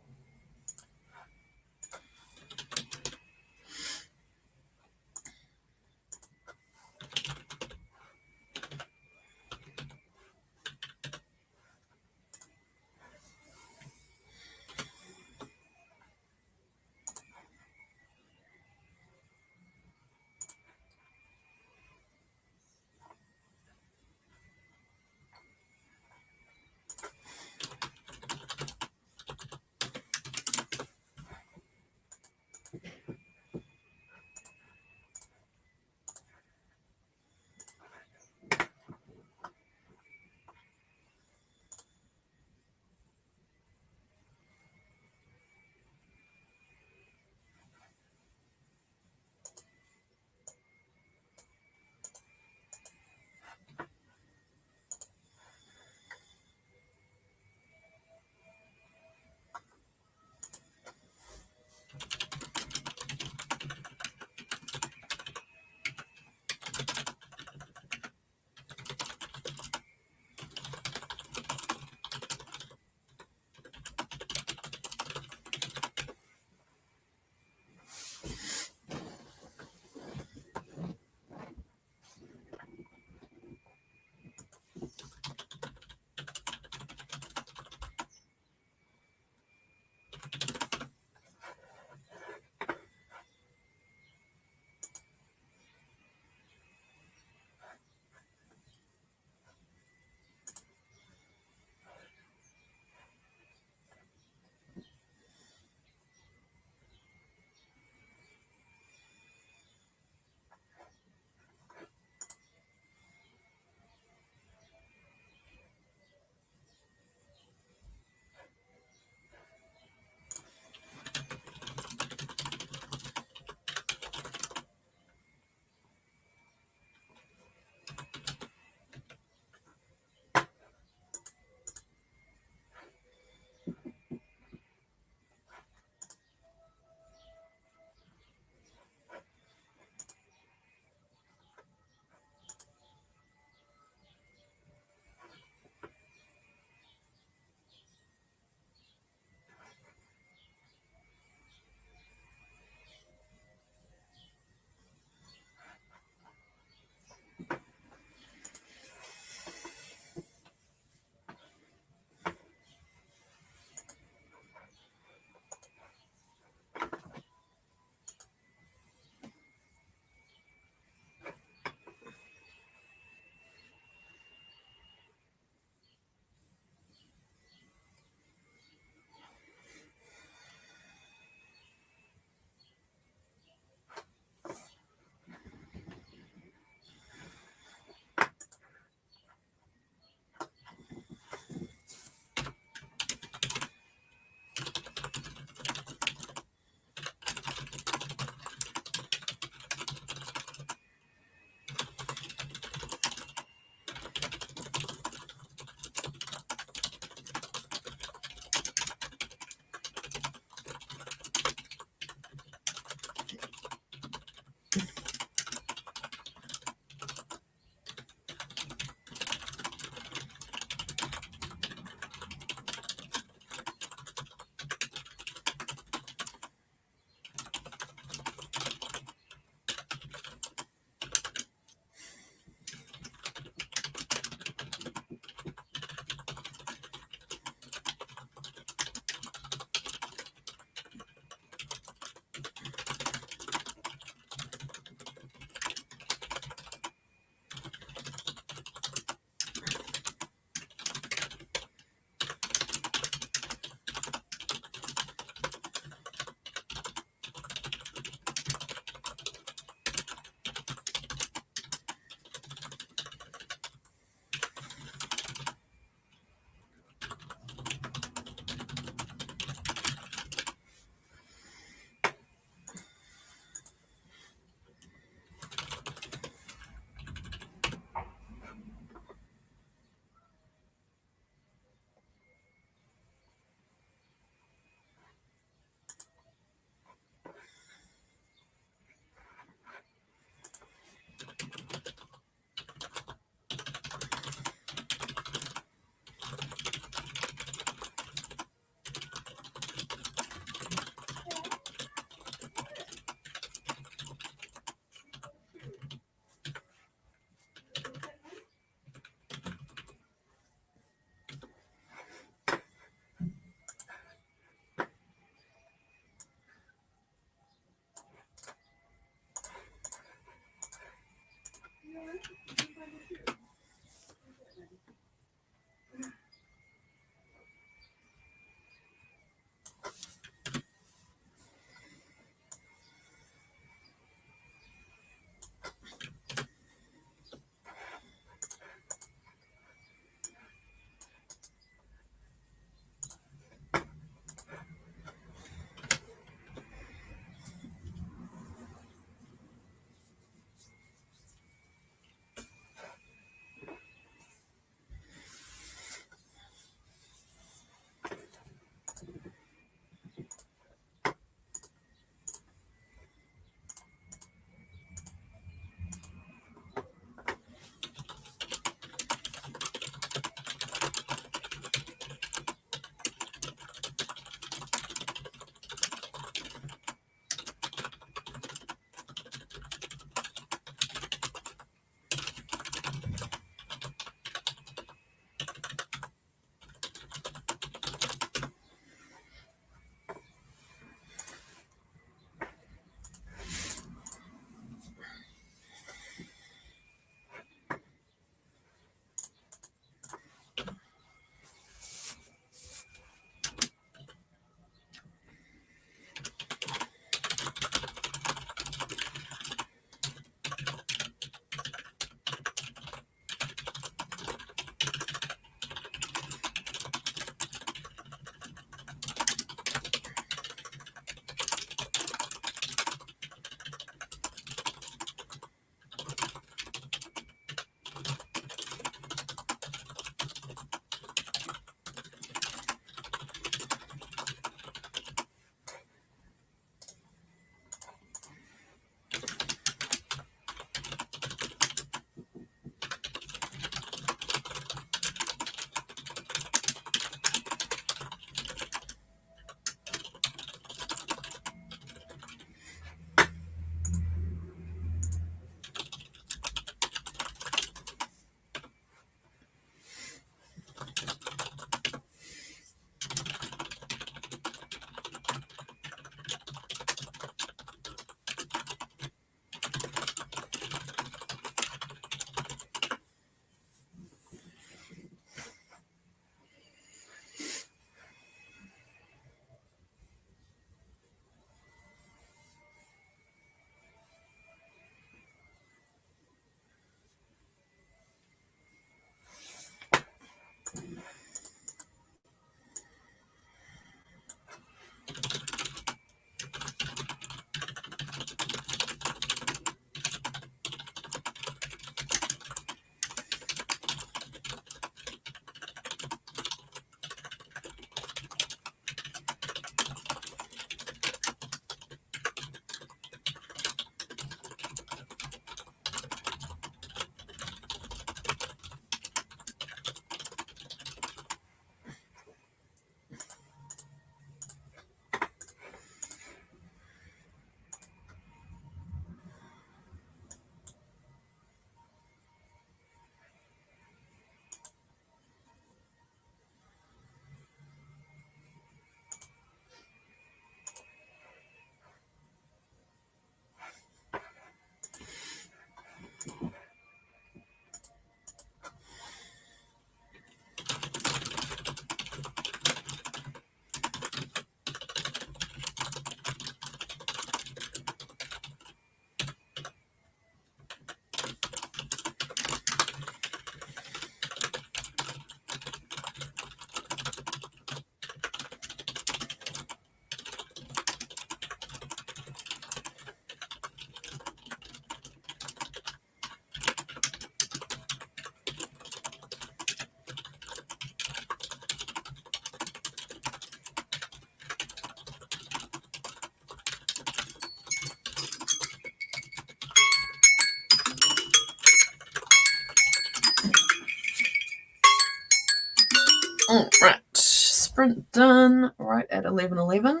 All right, sprint done right at 11:11.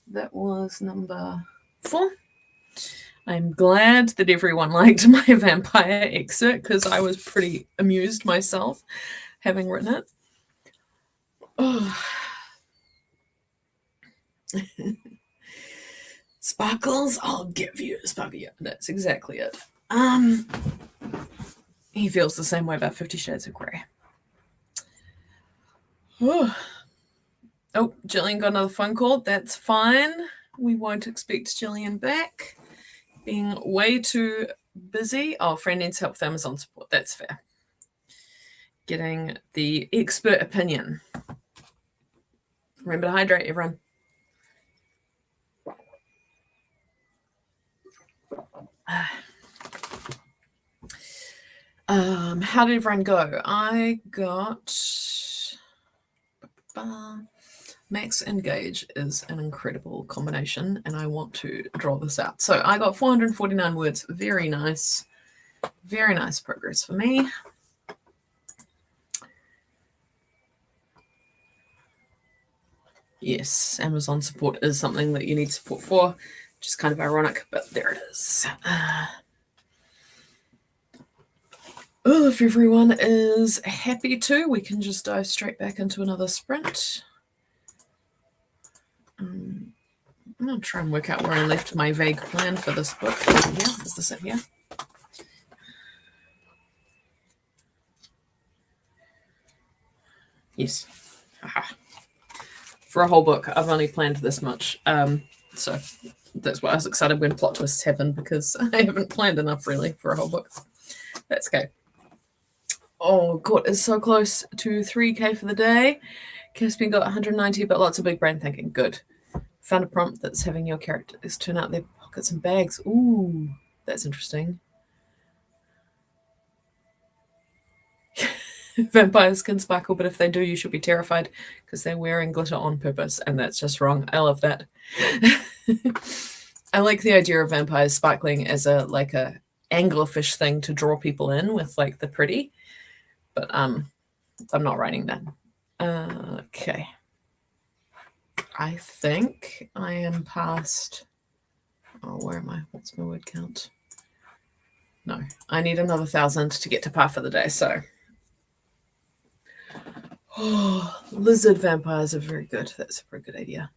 That was number 4. I'm glad that everyone liked my vampire excerpt because I was pretty amused myself having written it. Oh. Sparkles, I'll give you a sparkle. Yeah, that's exactly it. He feels the same way about 50 Shades of Grey. Oh, Gillian got another phone call. That's fine. We won't expect Gillian back. Being way too busy. Oh, friend needs help with Amazon support. That's fair. Getting the expert opinion. Remember to hydrate, everyone. How did everyone go? I got Max and Gage is an incredible combination, and I want to draw this out. So I got 449 words. Very nice. Very nice progress for me. Yes, Amazon support is something that you need support for, which is kind of ironic, but there it is. If everyone is happy to, we can just dive straight back into another sprint. I'm going to try and work out where I left my vague plan for this book. Over here. Is this it here? Yes. Aha. For a whole book, I've only planned this much. So that's why I was excited when plot twists happened, because I haven't planned enough really for a whole book. That's okay. Oh, God, it's so close to 3K for the day. Caspian got 190, but lots of big brain thinking. Good. Found a prompt that's having your characters turn out their pockets and bags. Ooh, that's interesting. Vampires can sparkle, but if they do, you should be terrified because they're wearing glitter on purpose, and that's just wrong. I love that. I like the idea of vampires sparkling as a anglerfish thing to draw people in with like the pretty, but I'm not writing that. Okay. I think I am past. Oh, where am I? What's my word count? No, I need another 1,000 to get to par for the day. So Oh, lizard vampires are very good. That's a very good idea.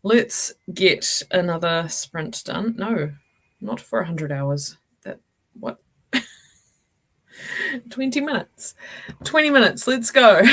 Let's get another sprint done. No, not for 100 hours. What? 20 minutes. 20 minutes. Let's go.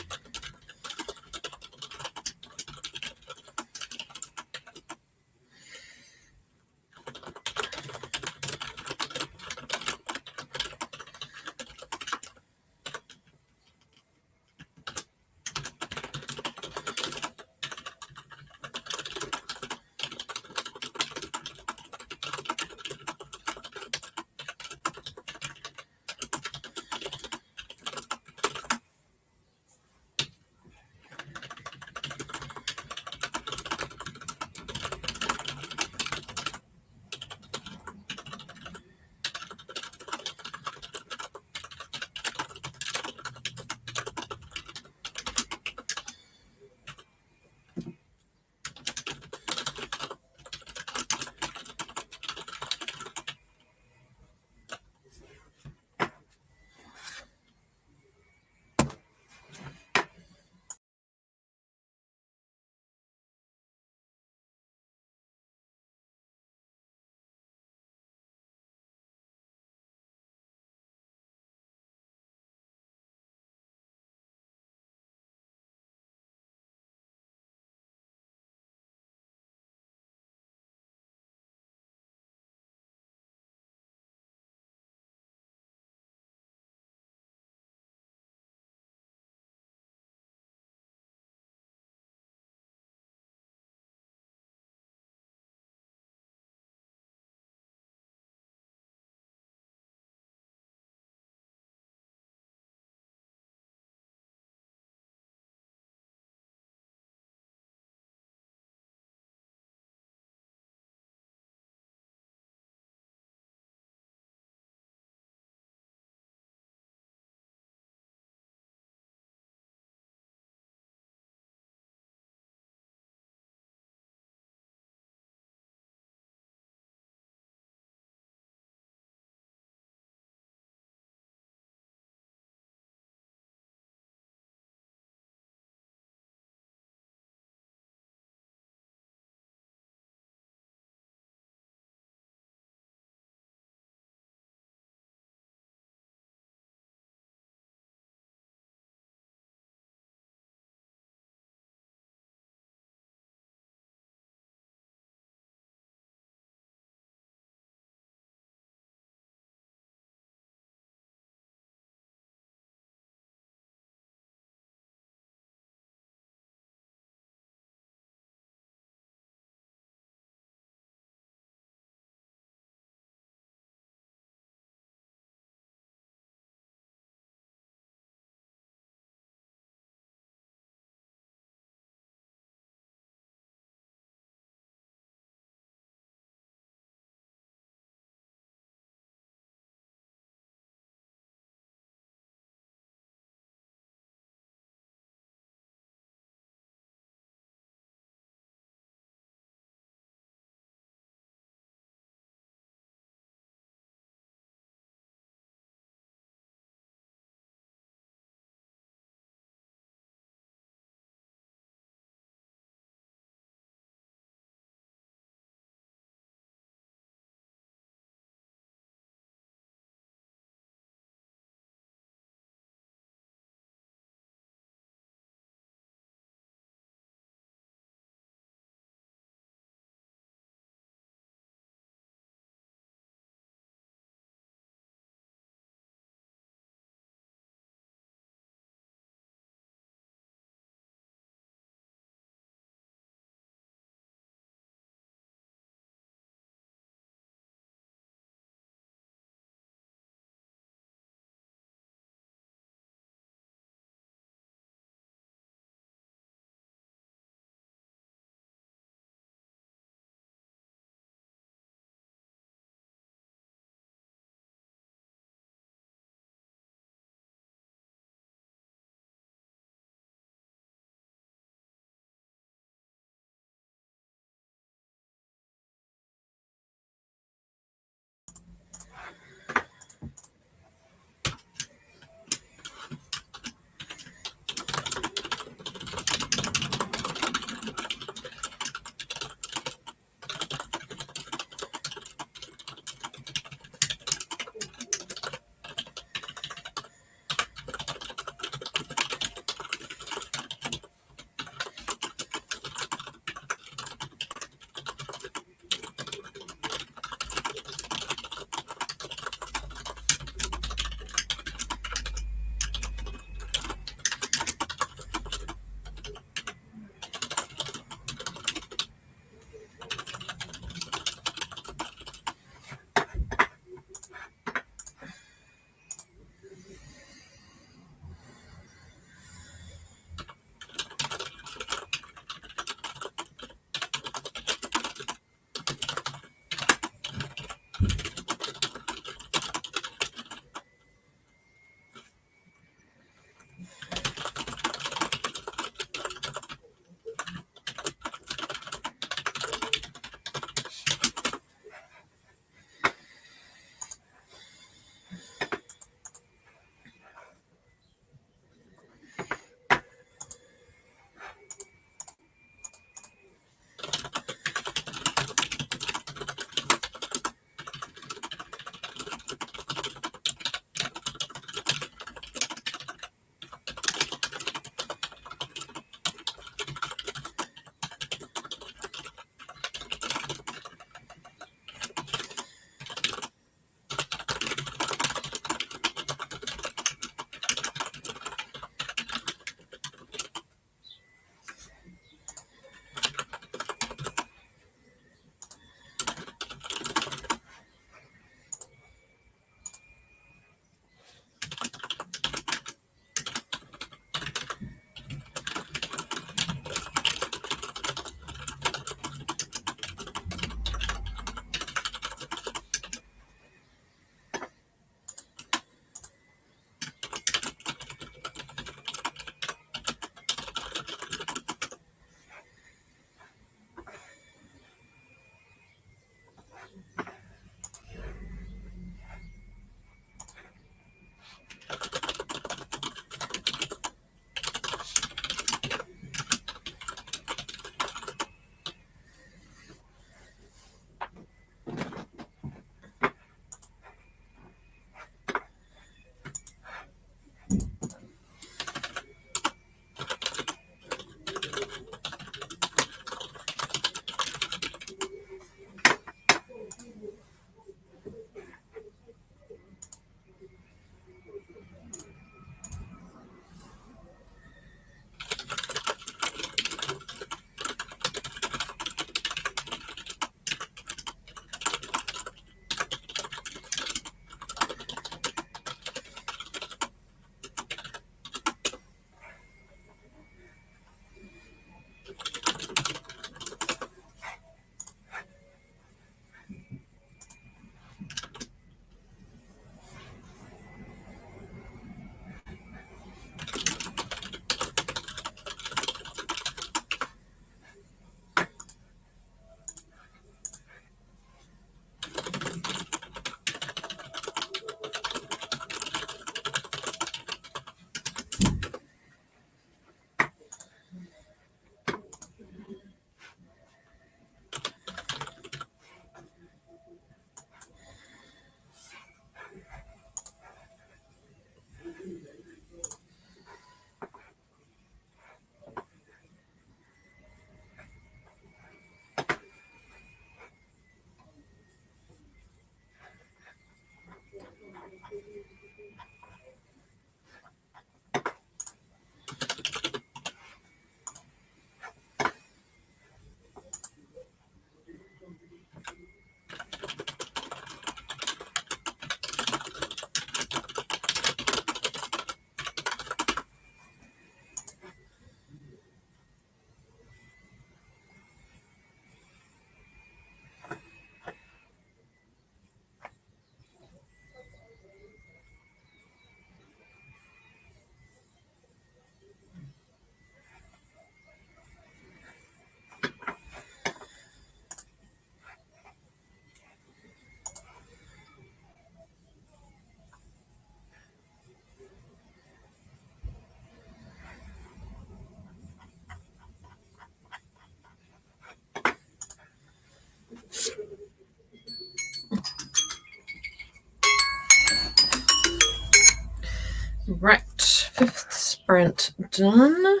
Sprint done.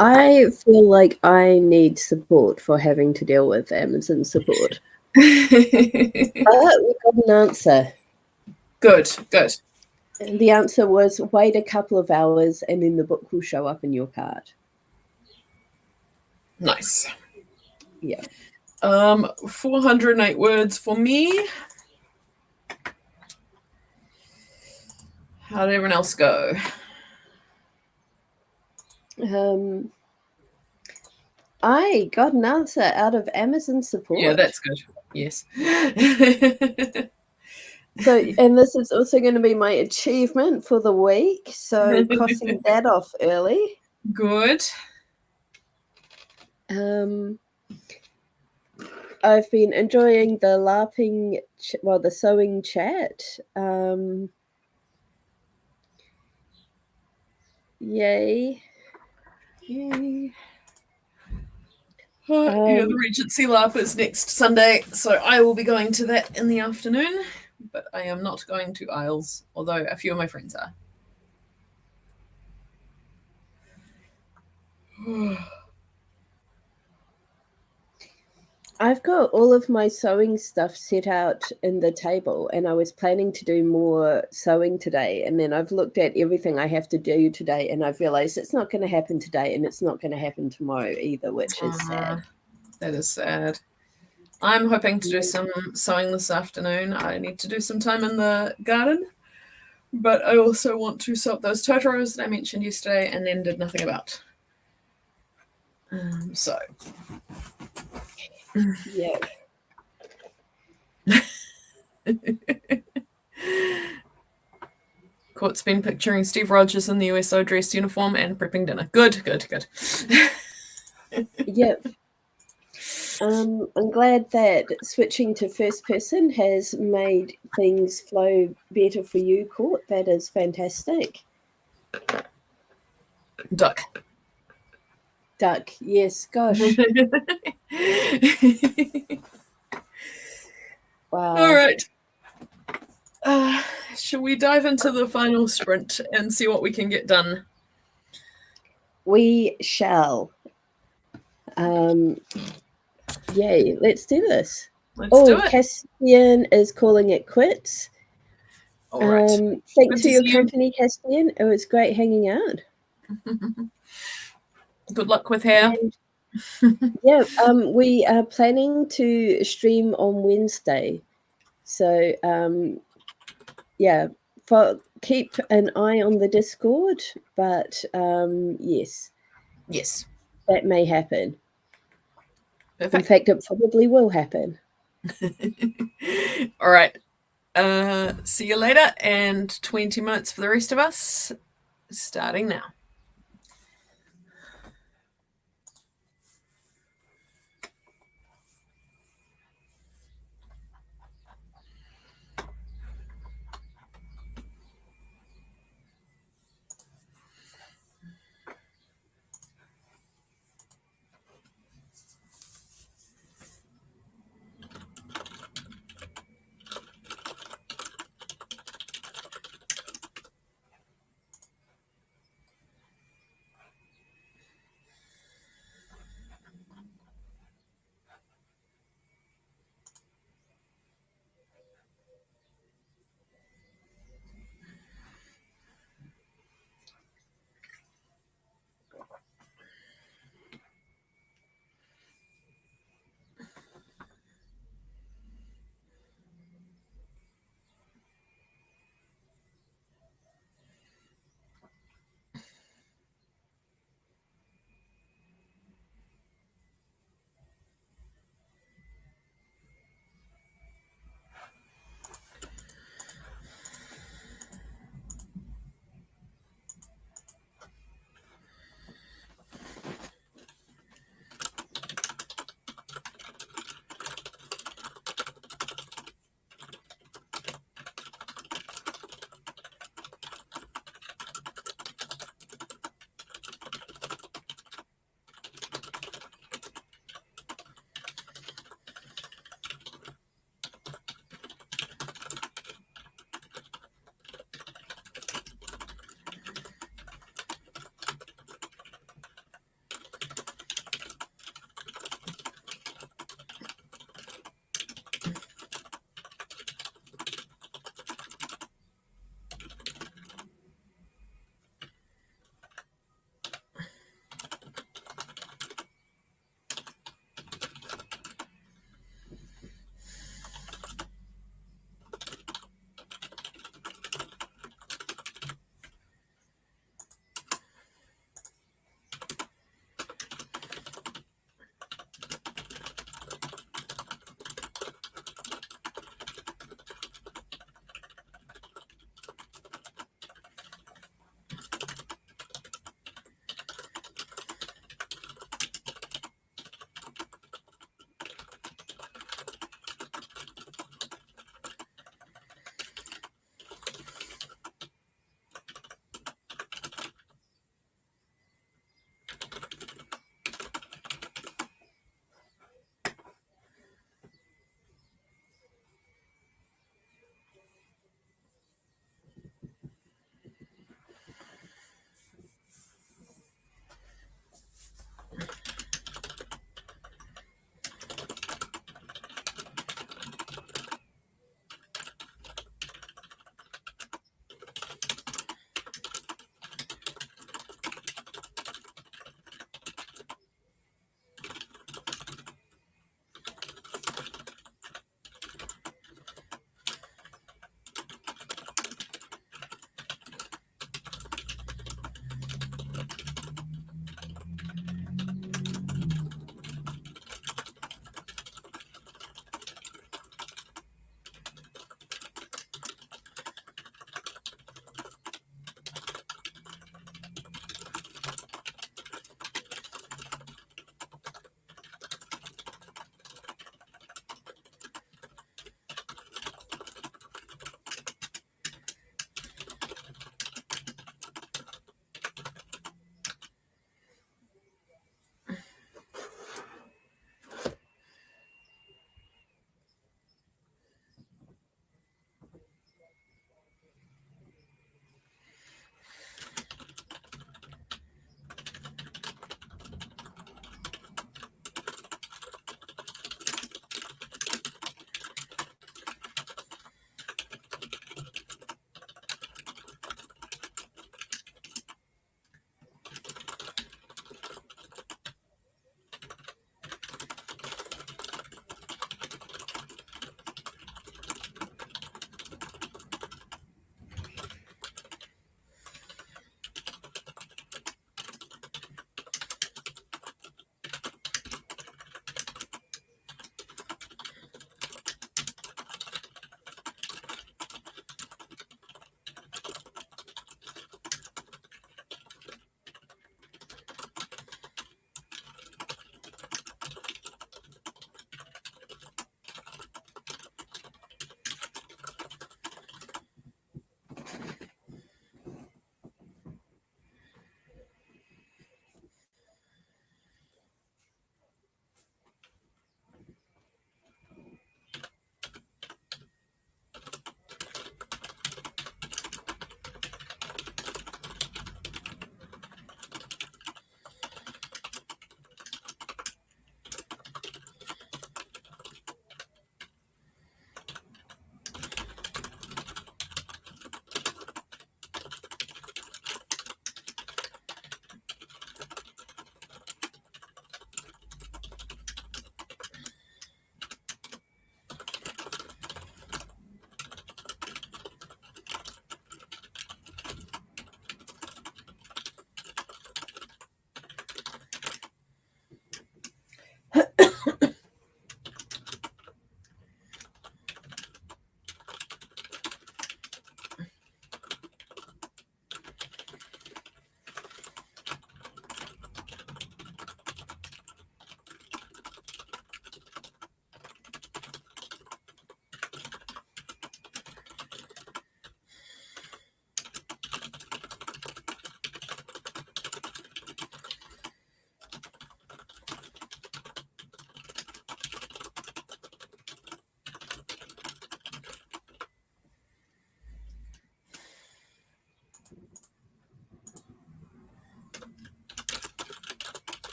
I feel like I need support for having to deal with Amazon support. But we got an answer. Good, good. And the answer was wait a couple of hours and then the book will show up in your cart. Nice. Yeah. 408 words for me. How did everyone else go? I got an answer out of Amazon support. Yeah, that's good. Yes. So, and this is also going to be my achievement for the week. So, crossing that off early. Good. I've been enjoying the LARPing, the sewing chat. Yay. Yay. Yeah, the Regency LARP is next Sunday, so I will be going to that in the afternoon, but I am not going to Isles, although a few of my friends are. I've got all of my sewing stuff set out in the table, and I was planning to do more sewing today. And then I've looked at everything I have to do today, and I've realized it's not going to happen today, and it's not going to happen tomorrow either, which is sad. That is sad. I'm hoping to do some sewing this afternoon. I need to do some time in the garden, but I also want to sew up those Totoros that I mentioned yesterday and then did nothing about. So. Yeah. Court's been picturing Steve Rogers in the USO dress uniform and prepping dinner. Good, good, good. Yep. I'm glad that switching to first person has made things flow better for you, Court. That is fantastic. Duck. Yes, gosh. Wow. All right. Shall we dive into the final sprint and see what we can get done? We shall. Yay, let's do this. Let's do it. Caspian is calling it quits. All right. Thanks for your company, Caspian. It was great hanging out. Good luck with hair. Yeah, we are planning to stream on Wednesday. So, yeah, keep an eye on the Discord, but yes. Yes. That may happen. Perfect. In fact, it probably will happen. All right. See you later, and 20 minutes for the rest of us, starting now.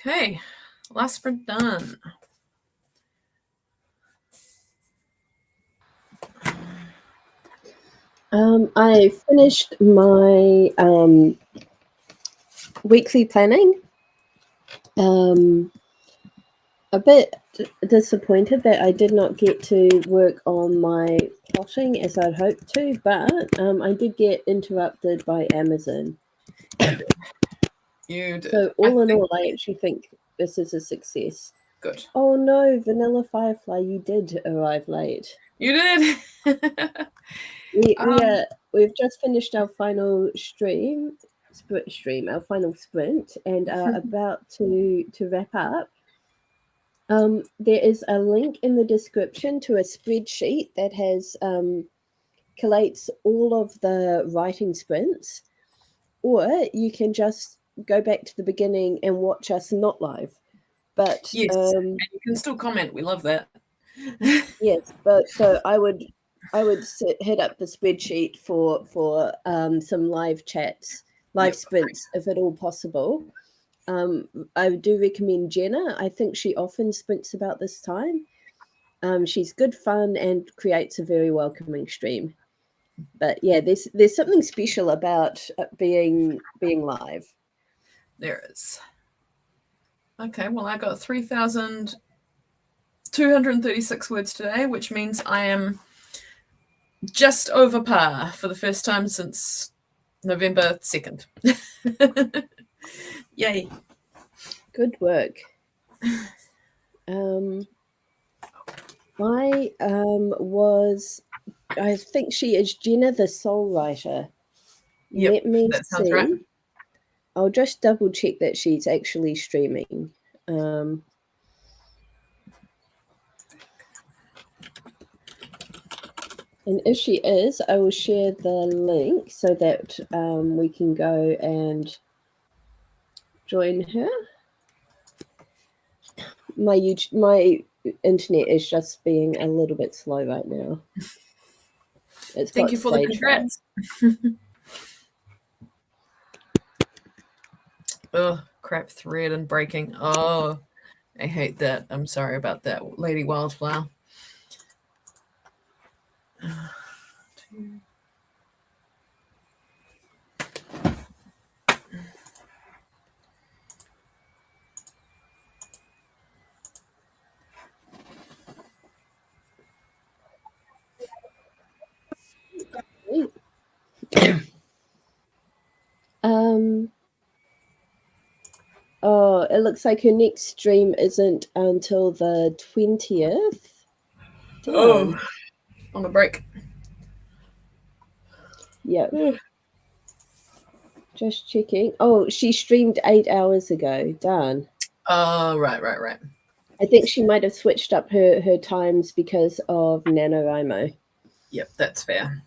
Okay, last sprint done. I finished my weekly planning. A bit disappointed that I did not get to work on my plotting as I'd hoped to, but I did get interrupted by Amazon. You did. So all in all, I actually think this is a success. Good. Oh no, Vanilla Firefly, you did arrive late. You did. We've just finished our final our final sprint, and are about to wrap up. There is a link in the description to a spreadsheet that has collates all of the writing sprints, or you can just go back to the beginning and watch us not live. But Yes, and you can still comment. We love that. yes, but so I would hit up the spreadsheet for some live chats, live sprints, if at all possible. I do recommend Jenna. I think she often sprints about this time. She's good fun and creates a very welcoming stream. But yeah, there's something special about being live. There is. Okay, well, I got 3,236 words today, which means I am just over par for the first time since November 2nd. Yay. Good work. I think she is Jenna the Soul Writer. Yep, Let me that sounds see. right. I'll just double check that she's actually streaming. And if she is, I will share the link so that we can go and join her. My internet is just being a little bit slow right now. Thank you for the congrats. Oh, crap, thread and breaking. Oh, I hate that. I'm sorry about that, Lady Wildflower. Oh, it looks like her next stream isn't until the 20th. Oh, on a break. Yep. Just checking. Oh, she streamed 8 hours ago. Darn. Oh, right. I think she might have switched up her times because of NaNoWriMo. Yep, that's fair.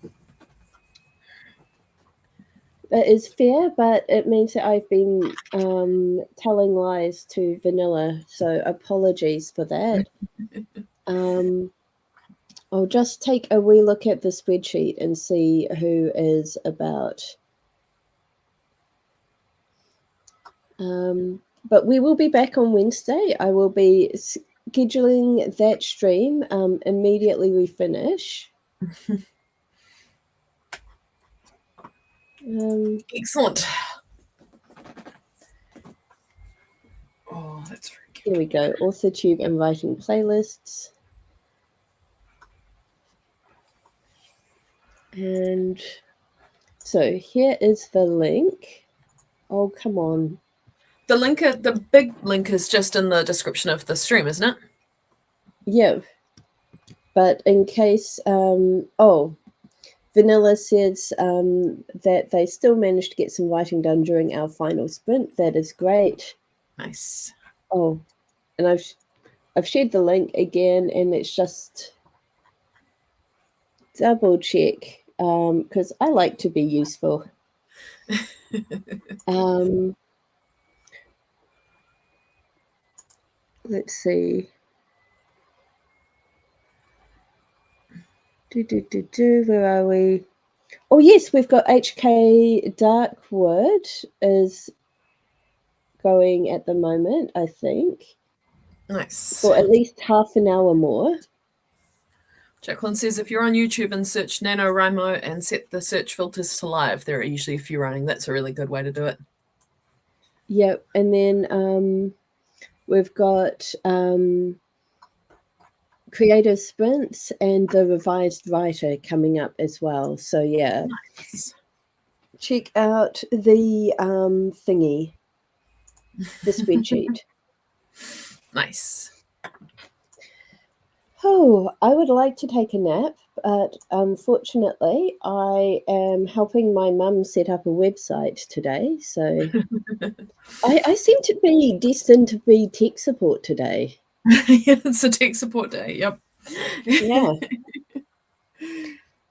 That is fair, but it means that I've been telling lies to Vanilla, so apologies for that. I'll just take a wee look at the spreadsheet and see who is about. But we will be back on Wednesday. I will be scheduling that stream immediately we finish. Excellent. Oh, that's very good. Here we go. AuthorTube and writing playlists. And so here is the link. Oh, come on. The big link is just in the description of the stream, isn't it? Yeah. But in case, Vanilla says that they still managed to get some writing done during our final sprint. That is great. Nice. Oh, and I've shared the link again, and it's just double check because I like to be useful. Let's see. Where are we? Oh yes, we've got HK Darkwood is going at the moment, I think. Nice. For at least half an hour more. Jacqueline says if you're on YouTube and search NaNoWriMo and set the search filters to live, there are usually a few running. That's a really good way to do it. Yep, and then we've got creative sprints and the revised writer coming up as well. So yeah, nice. Check out the thingy, the spreadsheet. Nice. Oh, I would like to take a nap, but unfortunately, I am helping my mum set up a website today. So I seem to be destined to be tech support today. Yeah, it's a tech support day. Yep. Yeah.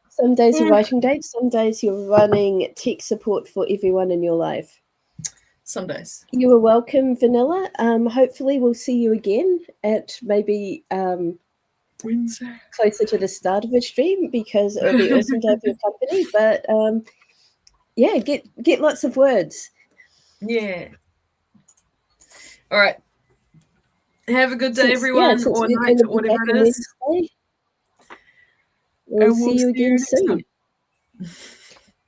Some days you're writing dates, some days you're running tech support for everyone in your life. some days. You are welcome, Vanilla. Hopefully we'll see you again at maybe Wednesday. Closer to the start of a stream, because it would be awesome to have your company. But yeah, get lots of words. Yeah. All right. Have a good day, everyone, or night, or whatever it is. Wednesday, we'll see you again soon.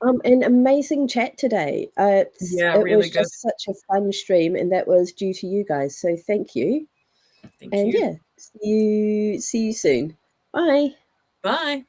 An amazing chat today. It really was good. just such a fun stream, and that was due to you guys. So thank you. Thank you. Yeah, see you soon. Bye. Bye.